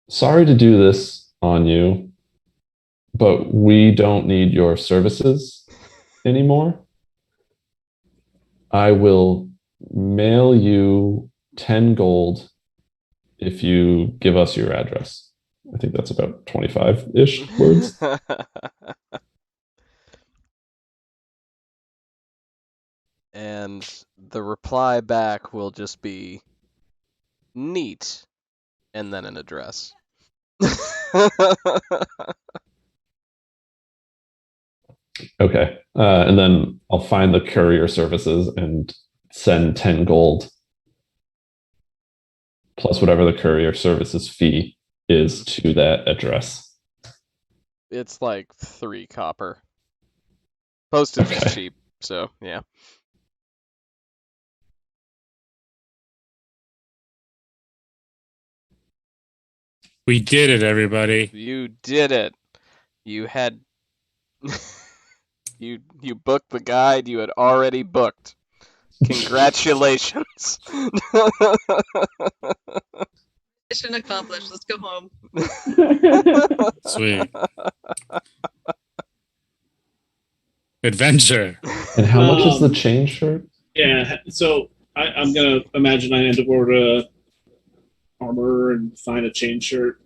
sorry to do this on you, but we don't need your services anymore. I will mail you 10 gold if you give us your address. I think that's about 25-ish words. And the reply back will just be neat, and then an address. Okay. And then I'll find the courier services and send 10 gold plus whatever the courier services fee is to that address. It's like 3 copper. Postage is cheap, so yeah. We did it, everybody. You did it. You had you booked the guide you had already booked. Congratulations. Mission accomplished. Let's go home. Sweet. Adventure. And how much is the chain shirt? Yeah, so I'm gonna imagine I end up over to armor and find a chain shirt.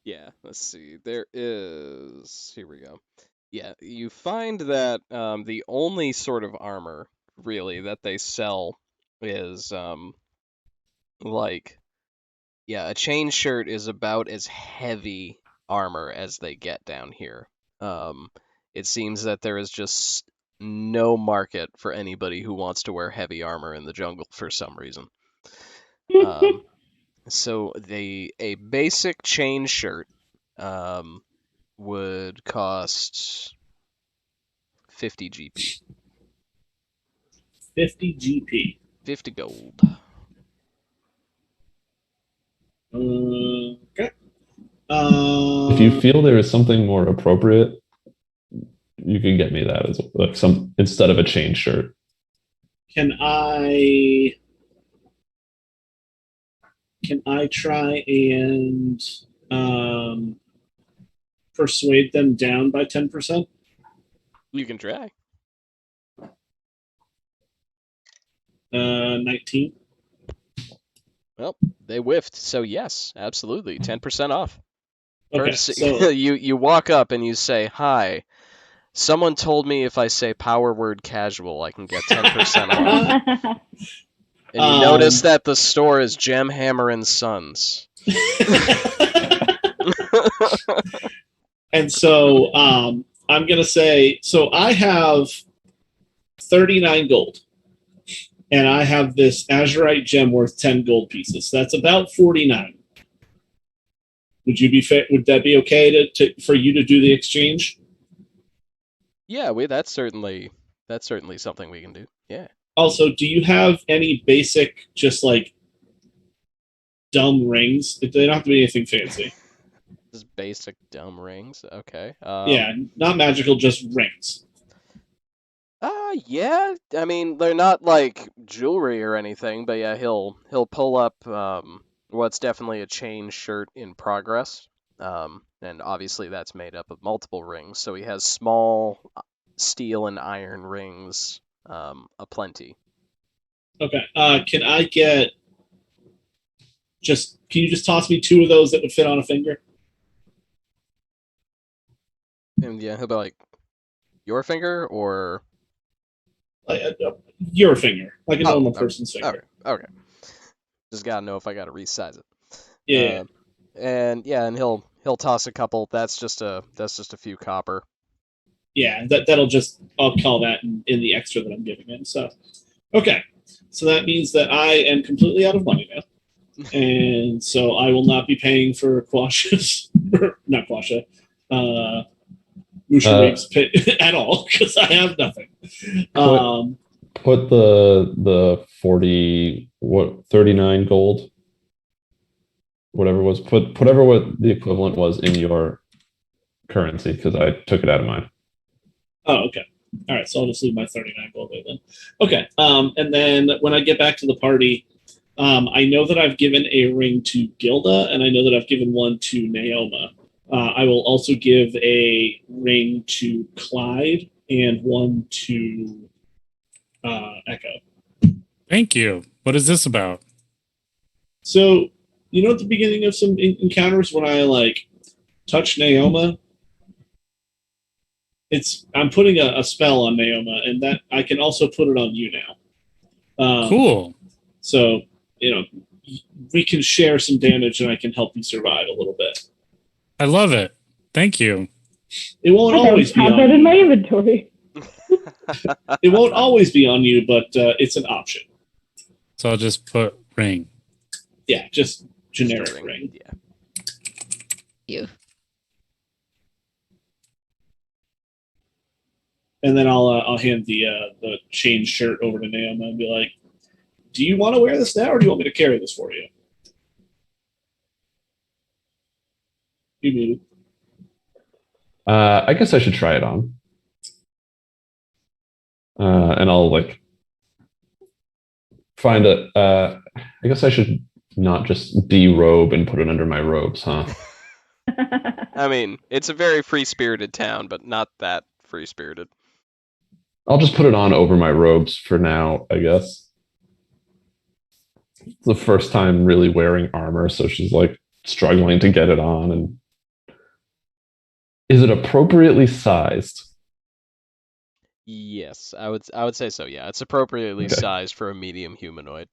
Yeah, let's see. There is. Here we go. Yeah, you find that the only sort of armor really that they sell is like, yeah, a chain shirt is about as heavy armor as they get down here. It seems that there is just no market for anybody who wants to wear heavy armor in the jungle for some reason. So a basic chain shirt would cost 50 GP. 50 GP. 50 gold. Okay. If you feel there is something more appropriate, you can get me that as like some instead of a chain shirt. Can I try and persuade them down by 10%? You can try. 19. Well, they whiffed, so yes, absolutely, 10% off. Okay, so you walk up and you say, "Hi, someone told me if I say power word casual, I can get 10% off." And you notice that the store is Gem Hammer and Sons. And so I'm gonna say, so I have 39 gold. And I have this azurite gem worth 10 gold pieces. That's about 49. Would you be would that be okay for you to do the exchange? Yeah, that's certainly something we can do. Yeah. Also, do you have any basic, just like dumb rings? They don't have to be anything fancy. Just basic dumb rings. Okay. Yeah, not magical, just rings. Yeah. I mean, they're not like jewelry or anything, but yeah, he'll pull up what's definitely a chain shirt in progress. And obviously that's made up of multiple rings. So he has small steel and iron rings, aplenty. Okay. Can I get can you just toss me 2 of those that would fit on a finger? And yeah, he'll be like, your finger or Your finger, like a normal person's finger. Okay. Just gotta know if I gotta resize it. Yeah. And he'll toss a couple. That's just a few copper. Yeah, that'll just, I'll call that in the extra that I'm giving him. So, okay. So that means that I am completely out of money now. And so I will not be paying for Quasha's, not Quasha, Musha Reap's pit at all, because I have nothing. Put the 39 gold, whatever it was, put whatever what the equivalent was in your currency, because I took it out of mine. Oh, okay. All right, so I'll just leave my 39 gold there then. Okay, and then when I get back to the party, I know that I've given a ring to Gilda, and I know that I've given one to Naoma. I will also give a ring to Clyde and one to Echo. Thank you. What is this about? So, at the beginning of some encounters when I touch Naoma, I'm putting a spell on Naoma, and that I can also put it on you now. Cool. So, we can share some damage, and I can help you survive a little bit. I love it. Thank you. It won't always be on that you. in my inventory. It won't always be on you, but it's an option. So I'll just put ring. Yeah, just generic ring. Yeah. You. And then I'll hand the chain shirt over to Naoma and be like, "Do you want to wear this now, or do you want me to carry this for you?" You muted. I guess I should try it on. And I'll find it. I guess I should not just derobe and put it under my robes, huh? I mean, it's a very free-spirited town, but not that free-spirited. I'll just put it on over my robes for now, I guess. It's the first time really wearing armor, so she's struggling to get it on. And is it appropriately sized? Yes, I would say so. Yeah, it's appropriately sized for a medium humanoid.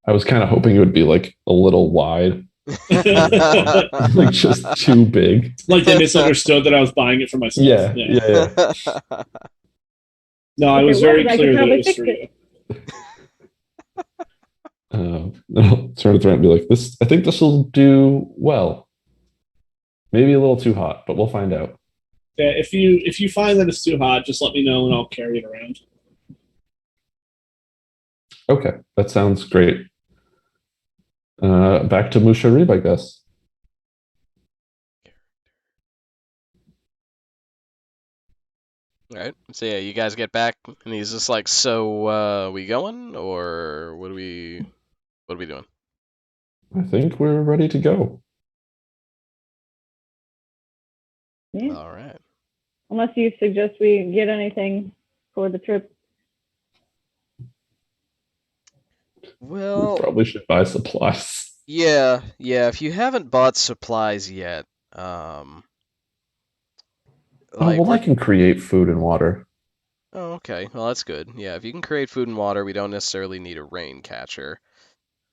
I was kind of hoping it would be a little wide, just too big. They misunderstood that I was buying it for myself. Yeah. No, I was very clear that it was for you. I'll turn it around and be like, I think this will do well. Maybe a little too hot, but we'll find out. Yeah, if you find that it's too hot, just let me know and I'll carry it around. Okay, that sounds great. Back to Musharib, I guess. All right. So yeah, you guys get back, and he's just like, "So, we going, or what are we doing?" I think we're ready to go. Yeah. All right. Unless you suggest we get anything for the trip. Well, we probably should buy supplies. Yeah. If you haven't bought supplies yet, I can create food and water. Oh, okay. Well, that's good. Yeah, if you can create food and water, we don't necessarily need a rain catcher.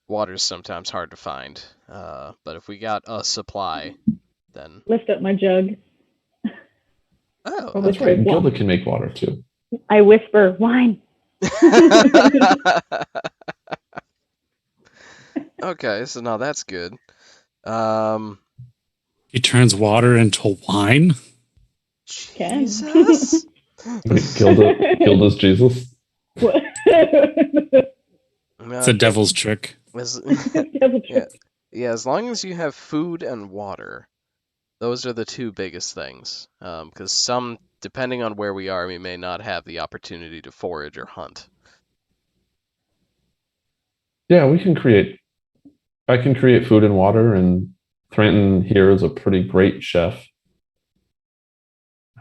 Water's sometimes hard to find, but if we got a supply, then... Lift up my jug. Oh, that's right. Gilda can make water, too. I whisper, wine. Okay, so now that's good. He turns water into wine? Jesus? Gilda's Jesus? What? It's a devil's trick. Yeah, as long as you have food and water, those are the two biggest things. Because depending on where we are, we may not have the opportunity to forage or hunt. Yeah, I can create food and water, and Thranton here is a pretty great chef.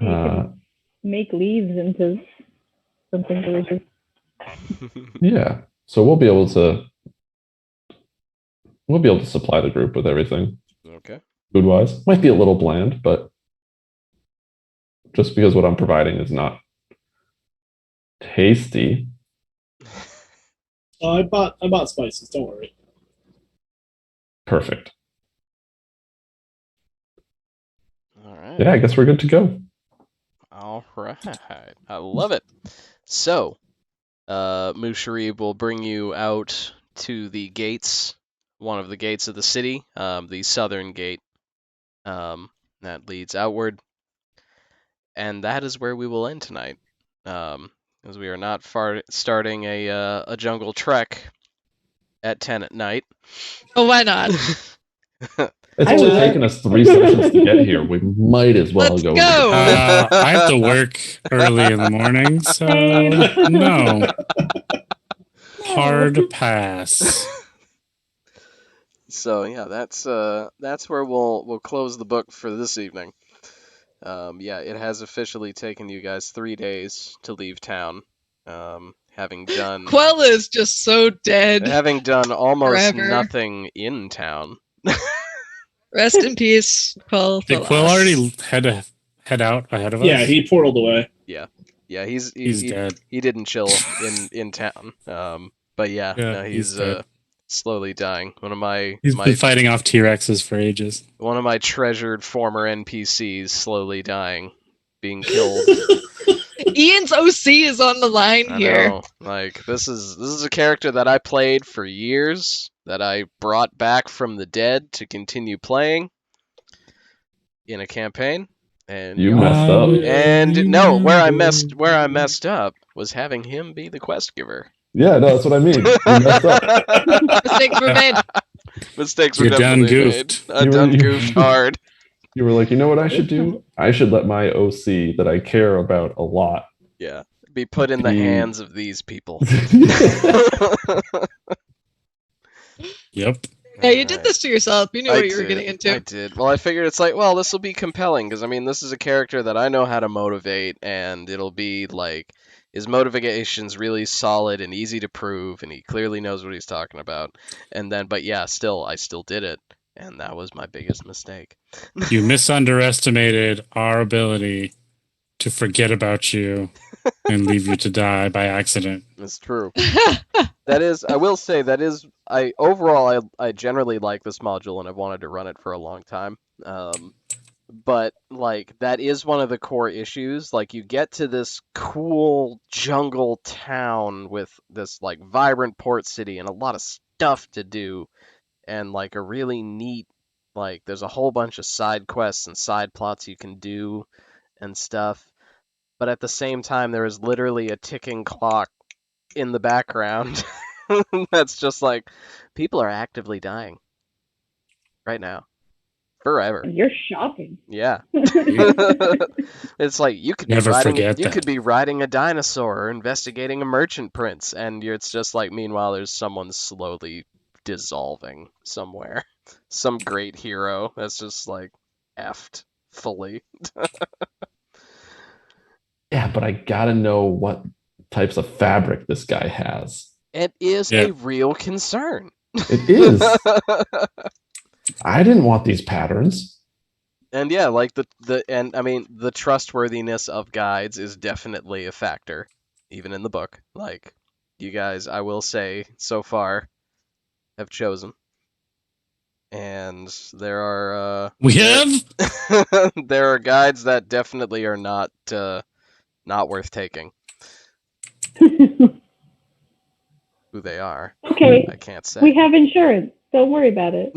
You can make leaves into something delicious. Yeah, so we'll be able to We'll be able to supply the group with everything. Okay. Food wise, might be a little bland, but just because what I'm providing is not tasty. I bought spices. Don't worry. Perfect. All right. Yeah, I guess we're good to go. All right. I love it. So, Musharib will bring you out to the gates, one of the gates of the city, the southern gate that leads outward. And that is where we will end tonight, as we are not starting a jungle trek at 10 at night. Oh, why not? It's I only would. taken us 3 sessions to get here. We might as well Let's go. go. I have to work early in the morning, so no. Hard pass. So yeah, that's where we'll close the book for this evening. Yeah, it has officially taken you guys 3 days to leave town, having done Quella is just so dead. almost Forever. nothing in town. Rest in peace, Quell. Did Quill already head out ahead of us? Yeah, he portaled away. Yeah, he's dead. He didn't chill in town. But yeah, Yeah, no, he's dead. slowly dying. One of my He's been fighting off T-Rexes for ages. one of my treasured former NPCs slowly dying, being killed. Ian's OC is on the line I here. know. Like this is a character that I played for years, that I brought back from the dead to continue playing in a campaign. And You messed up. And no, where I messed up was having him be the quest giver. Yeah, no, that's what I mean. You messed up. Mistakes were made. Mistakes were You done definitely made. goofed. I done goofed hard. You were like, you know what I should do? I should let my OC that I care about a lot. Yeah, be put in the hands of these people. Yep. Yeah, you did this to yourself. You knew what you were getting into. I did. Well, I figured it's like, well, this will be compelling because I mean, this is a character that I know how to motivate, and it'll be like his motivation's really solid and easy to prove, and he clearly knows what he's talking about. And then, but yeah, I still did it, and that was my biggest mistake. You misunderestimated our ability to forget about you and leave you to die by accident. It's true. That is, I will say, that is, overall, I generally like this module, and I've wanted to run it for a long time. But, like, that is one of the core issues. Like, you get to this cool jungle town with this, like, vibrant port city and a lot of stuff to do, and, like, a really neat, like, there's a whole bunch of side quests and side plots you can do and stuff. But at the same time, there is literally a ticking clock in the background that's just like, people are actively dying right now, forever. You're shocking. Yeah. It's like you could be riding a dinosaur or investigating a merchant prince, and it's just like, meanwhile there's someone slowly dissolving somewhere, some great hero that's just like effed fully. Yeah, but I gotta know what types of fabric this guy has. It is a real concern. It is. I didn't want these patterns. And yeah, like the trustworthiness of guides is definitely a factor, even in the book. Like, you guys, I will say, so far, have chosen. And there are there are guides that definitely are not worth taking. Who they are, Okay. I can't say. We have insurance. Don't worry about it.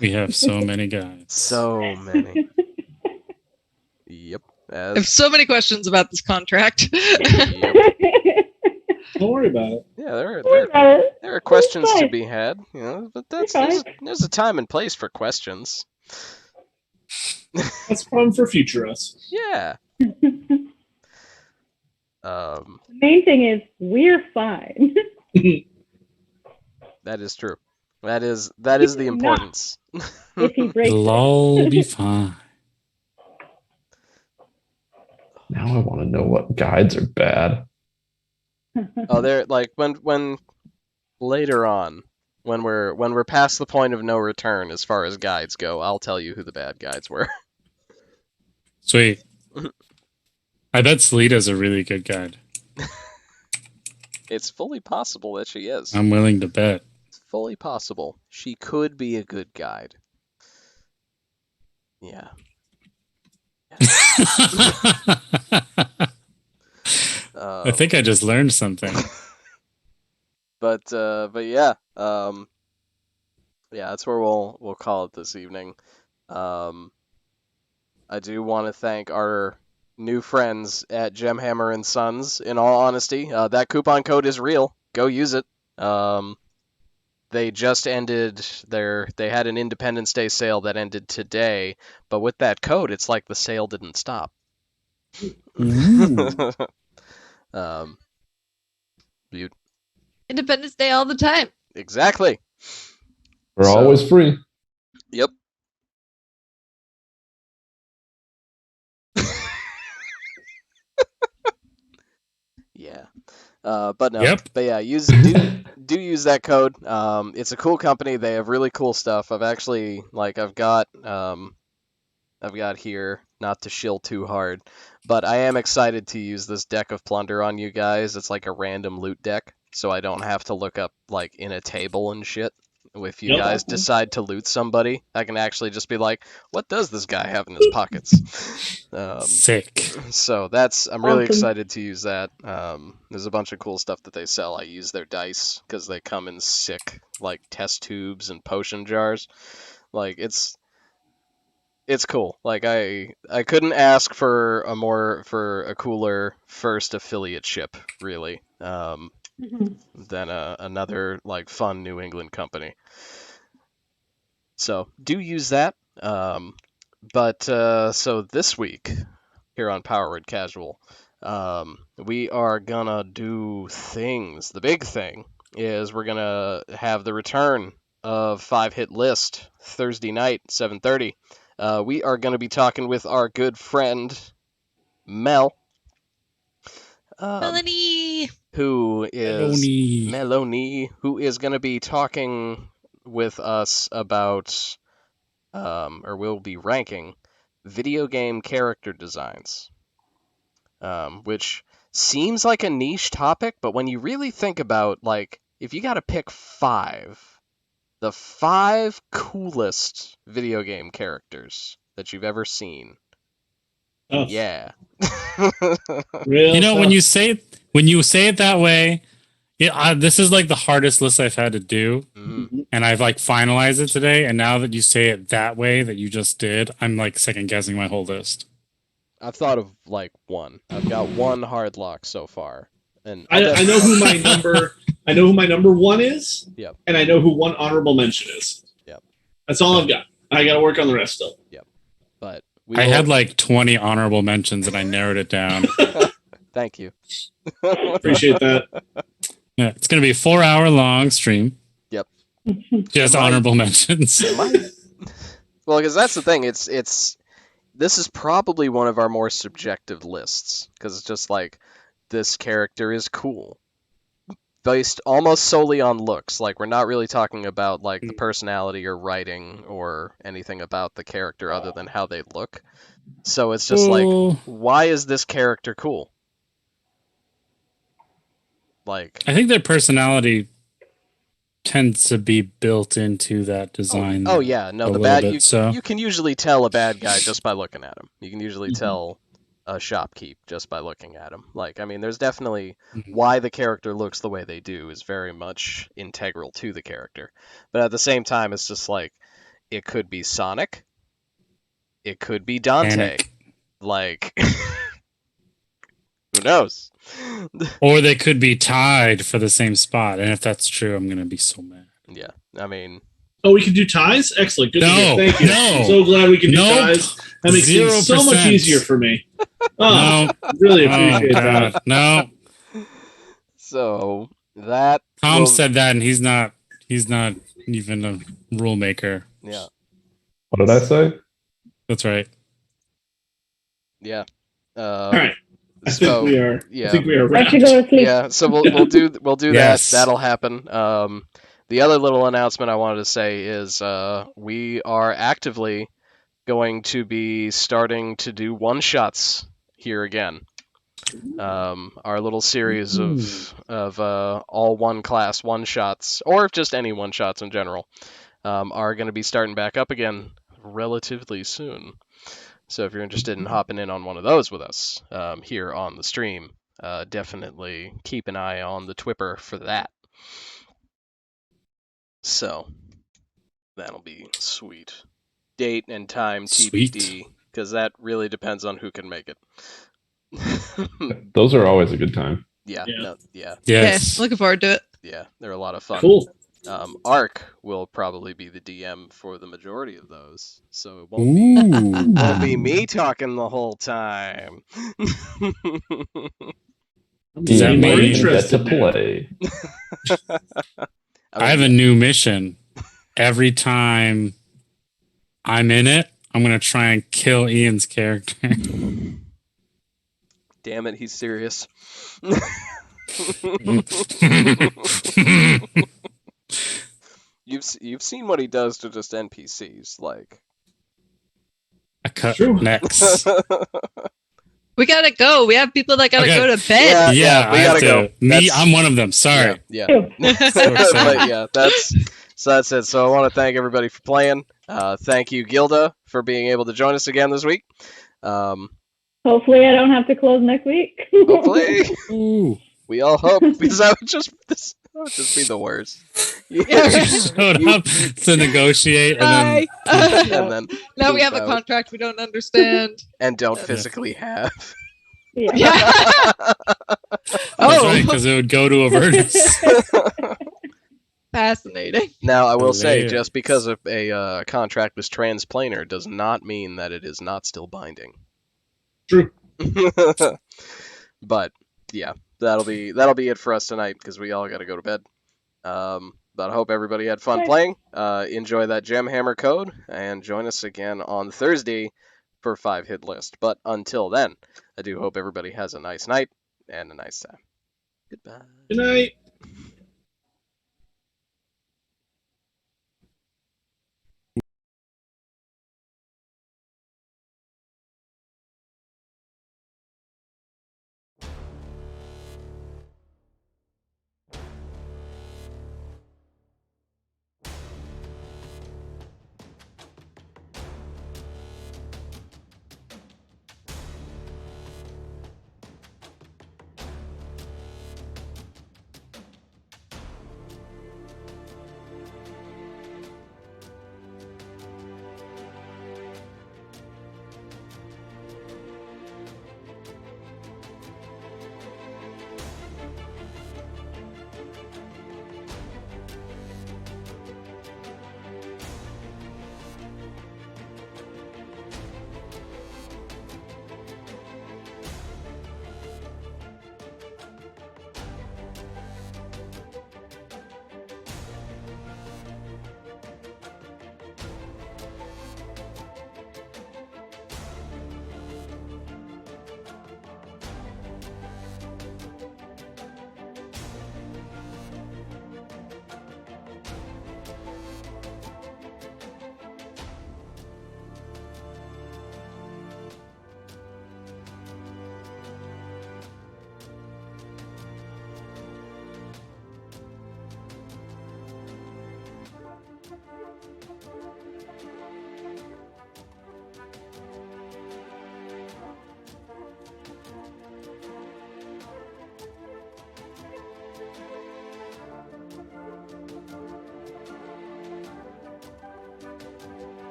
We have so many guys. So many. Yep. I have so many questions about this contract. Yep. Don't worry about it. Yeah, there are questions to be had, you know, but there's a time and place for questions. That's a problem for future us. Yeah. The main thing is we're fine. That is true. That is the importance. If he breaks It'll all be fine. Now I want to know what guides are bad. Oh, they're like when Later on, when we're past the point of no return as far as guides go, I'll tell you who the bad guides were. Sweet. I bet Selena's a really good guide. It's fully possible that she is. I'm willing to bet. It's fully possible. She could be a good guide. Yeah. I think I just learned something. But yeah, yeah, that's where we'll call it this evening. I do want to thank our new friends at Gemhammer and Sons. In all honesty, that coupon code is real. Go use it. They just ended they had an Independence Day sale that ended today, but with that code, it's like the sale didn't stop. Independence Day all the time. Exactly. We're always free. Yep. Yeah. But no. Yep. But yeah, do use that code. It's a cool company. They have really cool stuff. I've actually I've got here, not to shill too hard, but I am excited to use this deck of plunder on you guys. It's like a random loot deck, so I don't have to look up like in a table and shit. If you guys decide to loot somebody, I can actually just be like, what does this guy have in his pockets? Sick. So I'm really excited to use that. There's a bunch of cool stuff that they sell. I use their dice because they come in sick like test tubes and potion jars. Like it's cool. Like I couldn't ask for a cooler first affiliate ship, really. Than another like fun New England company. So do use that. But so this week here on Power Word Casual, we are gonna do things. The big thing is we're gonna have the return of 5-Hit List Thursday night, 7:30. We are gonna be talking with our good friend Mel. Melanie, who is going to be talking with us about, or will be ranking video game character designs, which seems like a niche topic, but when you really think about, like, if you got to pick the 5 coolest video game characters that you've ever seen. Oh. Yeah. When you say it that way, this is like the hardest list I've had to do, and I've like finalized it today. And now that you say it that way that you just did, I'm like second guessing my whole list. I've thought of like one. I've got one hard lock so far, and I know who my number. I know who my number 1 is. Yep. And I know who one honorable mention is. Yep. That's all I've got. I got to work on the rest still. Yep. But I had like 20 honorable mentions and I narrowed it down. Thank you. Appreciate that. Yeah, it's going to be a 4-hour long stream. Yep. Just honorable mentions. Well, because that's the thing. This is probably one of our more subjective lists because it's just like this character is cool, based almost solely on looks. Like we're not really talking about like the personality or writing or anything about the character other than how they look. So it's just like, why is this character cool? Like, I think their personality tends to be built into that design. Oh yeah, no, the bad you can usually tell a bad guy just by looking at him. You can usually tell a shopkeep just by looking at him. Like, I mean, there's definitely why the character looks the way they do is very much integral to the character. But at the same time, it's just like it could be Sonic, it could be Dante. Panic. Like, who knows? Or they could be tied for the same spot, and if that's true, I'm gonna be so mad. Yeah, I mean. Oh, we can do ties? Excellent. Good to hear. Thank you. No. I'm so glad we can do ties. That makes things so much easier for me. Oh, really appreciate that. No. So that Tom said that, and he's not even a rule maker. Yeah. What did I say? That's right. Yeah. All right. I think we are. Yeah. I think we are I should wrapped. go to sleep. Yeah, so we'll do Yes. that. That'll happen. The other little announcement I wanted to say is we are actively going to be starting to do one shots here again. Our little series of all one class one shots, or just any one shots in general, are going to be starting back up again relatively soon. So if you're interested in hopping in on one of those with us here on the stream, definitely keep an eye on the Twipper for that. So that'll be sweet. Date and time Sweet. TBD, because that really depends on who can make it. Those are always a good time. Yeah, Yeah. no, yeah, Yes. Yeah, looking forward to it. yeah, they're a lot of fun. Cool. Ark will probably be the DM for the majority of those, so it won't be me talking the whole time. Does that Ian mean- might More even get to interested now. play. I have a new mission. Every time I'm in it, I'm gonna try and kill Ian's character. Damn it, he's serious. You've seen what he does to just NPCs, like. I cut True. necks. We gotta go. We have people that gotta Okay. go to bed. Yeah, we I have gotta go. to. Me, That's- I'm one of them. Sorry. Yeah. Ew. But yeah, that's it. So I want to thank everybody for playing. Thank you, Gilda, for being able to join us again this week. Hopefully, I don't have to close next week. Hopefully, Ooh. we all hope, because that would just be the worst. Showed up to negotiate and Bye. and then Now we have a out. contract we don't understand. and don't physically have. Yeah. oh, because it would go to Avernus. Fascinating. Now, I will say, Hilarious. just because a contract was transplanar does not mean that it is not still binding. True. But yeah, that'll be it for us tonight, because we all got to go to bed. But I hope everybody had fun Okay. playing. Enjoy that Gemhammer code, and join us again on Thursday for 5 hit list. But until then, I do hope everybody has a nice night and a nice time. Goodbye. Good night.